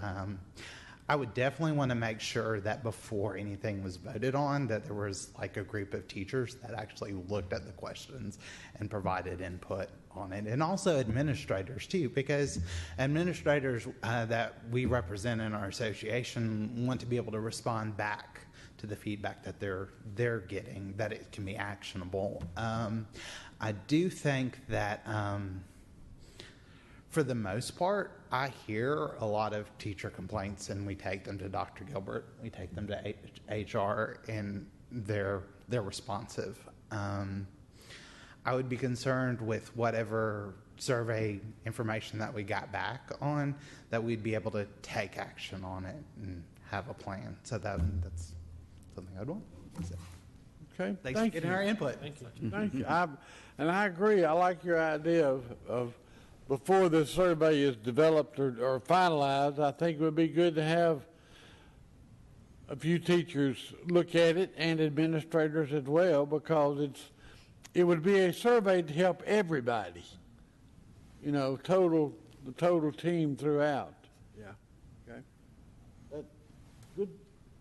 I would definitely want to make sure that before anything was voted on, that there was like a group of teachers that actually looked at the questions and provided input on it. And also administrators too, because administrators that we represent in our association want to be able to respond back to the feedback that they're getting, that it can be actionable. I do think that for the most part, I hear a lot of teacher complaints, and we take them to Dr. Gilbert, we take them to HR, and they're responsive. I would be concerned with whatever survey information that we got back on, that we'd be able to take action on it and have a plan. So that's something I'd want. So, Okay, thanks thank for getting you. our input. Thank you. And I agree. I like your idea of before the survey is developed or finalized, I think it would be good to have a few teachers look at it and administrators as well, because it would be a survey to help everybody, you know, the total team throughout. Yeah. Okay.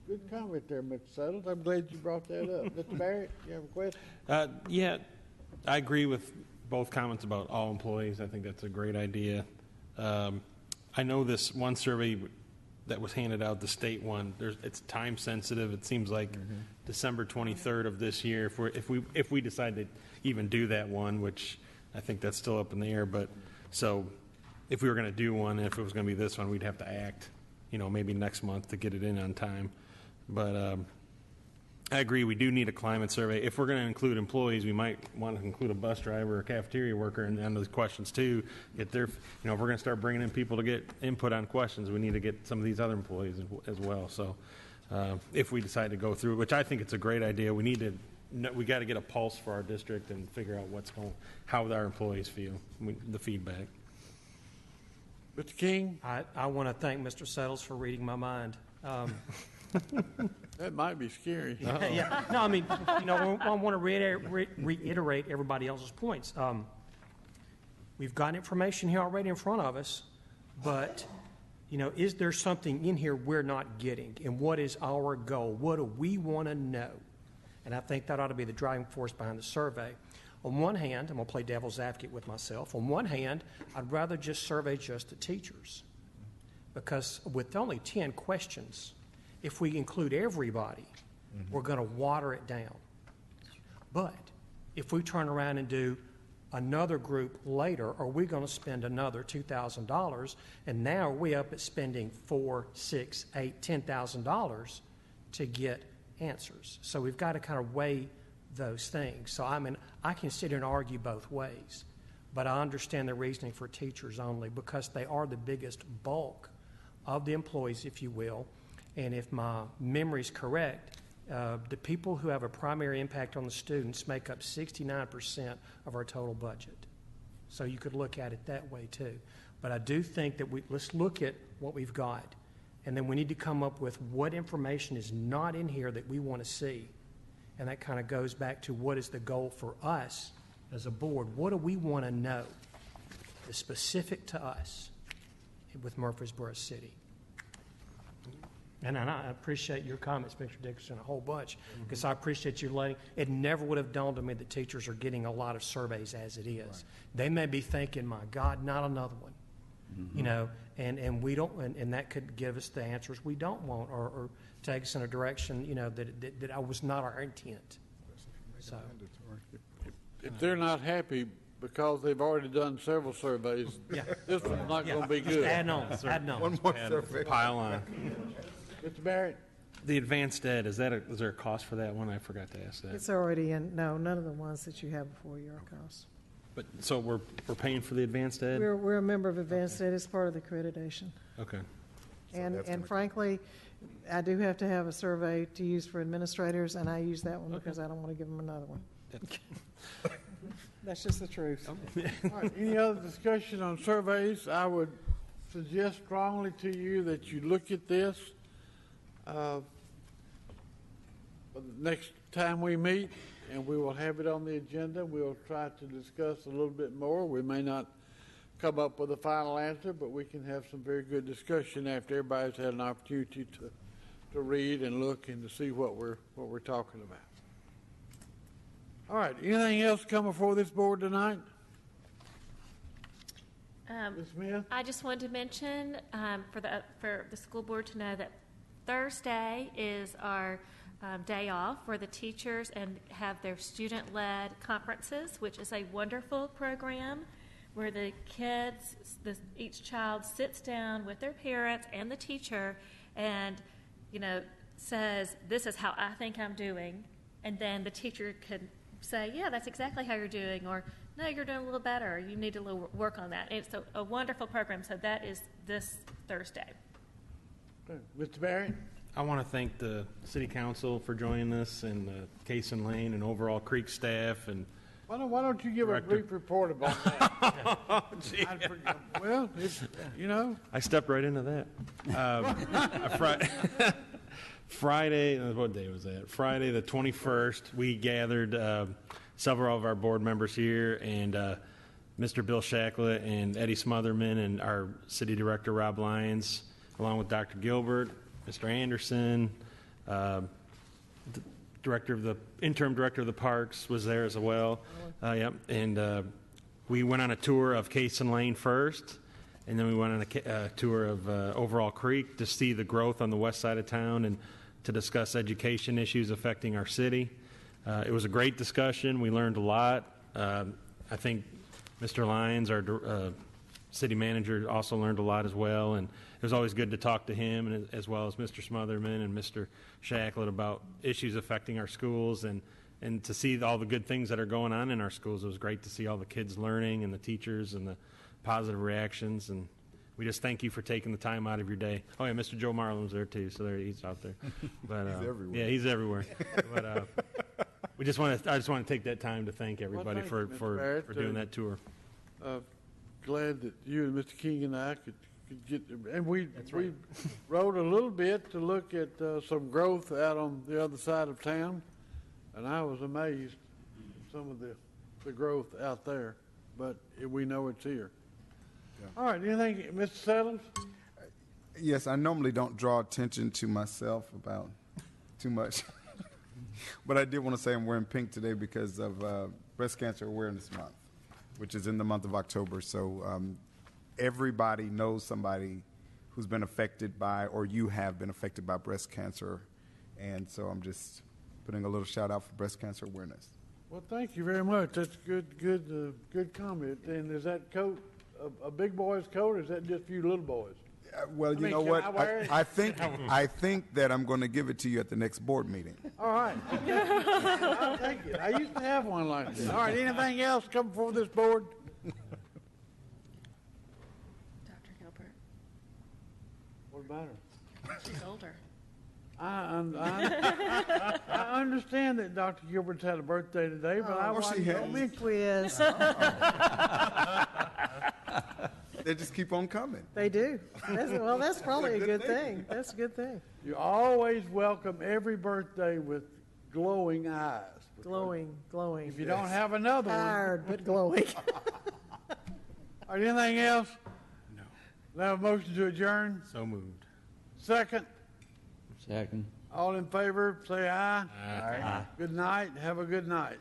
Good comment there, Mr. Suttles. I'm glad you brought that up. Mr. Barrett, you have a question? Yeah, I agree with both comments about all employees. I think that's a great idea. I know this one survey that was handed out, the state one, it's time sensitive. It seems like December 23rd of this year, if we decide to even do that one, which I think that's still up in the air. But so if we were going to do one, if it was going to be this one, we'd have to act, maybe next month to get it in on time. But I agree, we do need a climate survey. If we're going to include employees, we might want to include a bus driver or a cafeteria worker in those questions too. If they're, if we're going to start bringing in people to get input on questions, we need to get some of these other employees as well. So if we decide to go through, which I think it's a great idea, we got to get a pulse for our district and figure out how our employees feel, the feedback. Mr. King? I want to thank Mr. Settles for reading my mind. That might be scary. Yeah. No, I mean, I want to reiterate everybody else's points. We've got information here already in front of us, but, is there something in here we're not getting? And what is our goal? What do we want to know? And I think that ought to be the driving force behind the survey. On one hand, I'm going to play devil's advocate with myself. On one hand, I'd rather just survey just the teachers, because with only 10 questions, if we include everybody, we're going to water it down. But if we turn around and do another group later, are we going to spend another $2,000? And now we're up at spending $4,000, $6,000, $8,000, $10,000 to get answers. So we've got to kind of weigh those things. So I can sit here and argue both ways, but I understand the reasoning for teachers only, because they are the biggest bulk of the employees, if you will. And if my memory is correct, the people who have a primary impact on the students make up 69% of our total budget. So you could look at it that way too. But I do think that let's look at what we've got, and then we need to come up with what information is not in here that we want to see. And that kind of goes back to what is the goal for us as a board. What do we want to know that's specific to us with Murfreesboro City? And I appreciate your comments, Mr. Dickerson, a whole bunch, because I appreciate you letting, it never would have dawned on me that teachers are getting a lot of surveys as it is. Right. They may be thinking, my God, not another one. you know, and we don't, and that could give us the answers we don't want, or take us in a direction, you know, that was not our intent. So, If they're not happy because they've already done several surveys, Yeah. this one's not Yeah. going to be Just good. adding on, adding on. One more survey. Pile on. Mr. Barrett? The advanced ed, is there a cost for that one? I forgot to ask that. It's already in, no, none of the ones that you have before you are cost. But, so we're paying for the advanced ed? We're a member of Advanced Ed as part of the accreditation. Okay. And frankly, I do have to have a survey to use for administrators, and I use that one because I don't want to give them another one. That's just the truth. All right, any other discussion on surveys? I would suggest strongly to you that you look at this the next time we meet, and we will have it on the agenda. We'll try to discuss a little bit more. We may not come up with a final answer, but we can have some very good discussion after everybody's had an opportunity to read and look and to see what we're talking about. All right, anything else come before this board tonight? Ms. Smith? I just wanted to mention for the school board to know that Thursday is our day off where the teachers and have their student-led conferences, which is a wonderful program where the kids, each child sits down with their parents and the teacher and, you know, says, this is how I think I'm doing. And then the teacher can say, yeah, that's exactly how you're doing, or no, you're doing a little better, or you need to work on that. It's a wonderful program, so that is this Thursday. Mr. Barrett? I want to thank the city council for joining us, and Case and Lane and overall Creek staff, and Why don't you give a brief report about that? Well, you know. I stepped right into that. Friday, what day was that? Friday the 21st, we gathered several of our board members here, and Mr. Bill Shacklet and Eddie Smotherman and our city director, Rob Lyons, along with Dr. Gilbert, Mr. Anderson, the interim director of the parks was there as well. Yep. And we went on a tour of Case and Lane first, and then we went on a tour of Overall Creek to see the growth on the west side of town and to discuss education issues affecting our city. It was a great discussion. We learned a lot. I think Mr. Lyons, our city manager, also learned a lot as well, and it was always good to talk to him, and as well as Mr. Smotherman and Mr. Shacklet about issues affecting our schools, and to see all the good things that are going on in our schools. It was great to see all the kids learning and the teachers and the positive reactions, and we just thank you for taking the time out of your day. Oh yeah, Mr. Joe Marlin was there too, so he's out there. But, He's everywhere. Yeah, he's everywhere. But I just want to take that time to thank everybody Well, thank you, Mr. Barrett. for doing that tour. Glad that you and Mr. King and I could get, and we rode a little bit to look at some growth out on the other side of town, and I was amazed at some of the growth out there, but we know it's here. Yeah. All right, anything, Mr. Settles? Yes, I normally don't draw attention to myself about too much. But I did want to say I'm wearing pink today because of Breast Cancer Awareness Month, which is in the month of October. So everybody knows somebody who's been affected by, or you have been affected by breast cancer. And so I'm just putting a little shout out for breast cancer awareness. Well, thank you very much. That's good comment. And is that coat a big boy's coat, or is that just for you little boys? Well, you know what? I think that I'm going to give it to you at the next board meeting. All right. I'll take it. I used to have one like that. All right, anything else come before this board? Dr. Gilbert. What about her? She's older. I understand that Dr. Gilbert's had a birthday today, but I wasn't going to mention Quiz. They just keep on coming. They do. That's probably a good thing. That's a good thing. You always welcome every birthday with glowing eyes. Glowing. If you don't have another Tired, but glowing. All right, anything else? No. Do I have a motion to adjourn? So moved. Second. All in favor, say aye. Aye. Good night. Have a good night.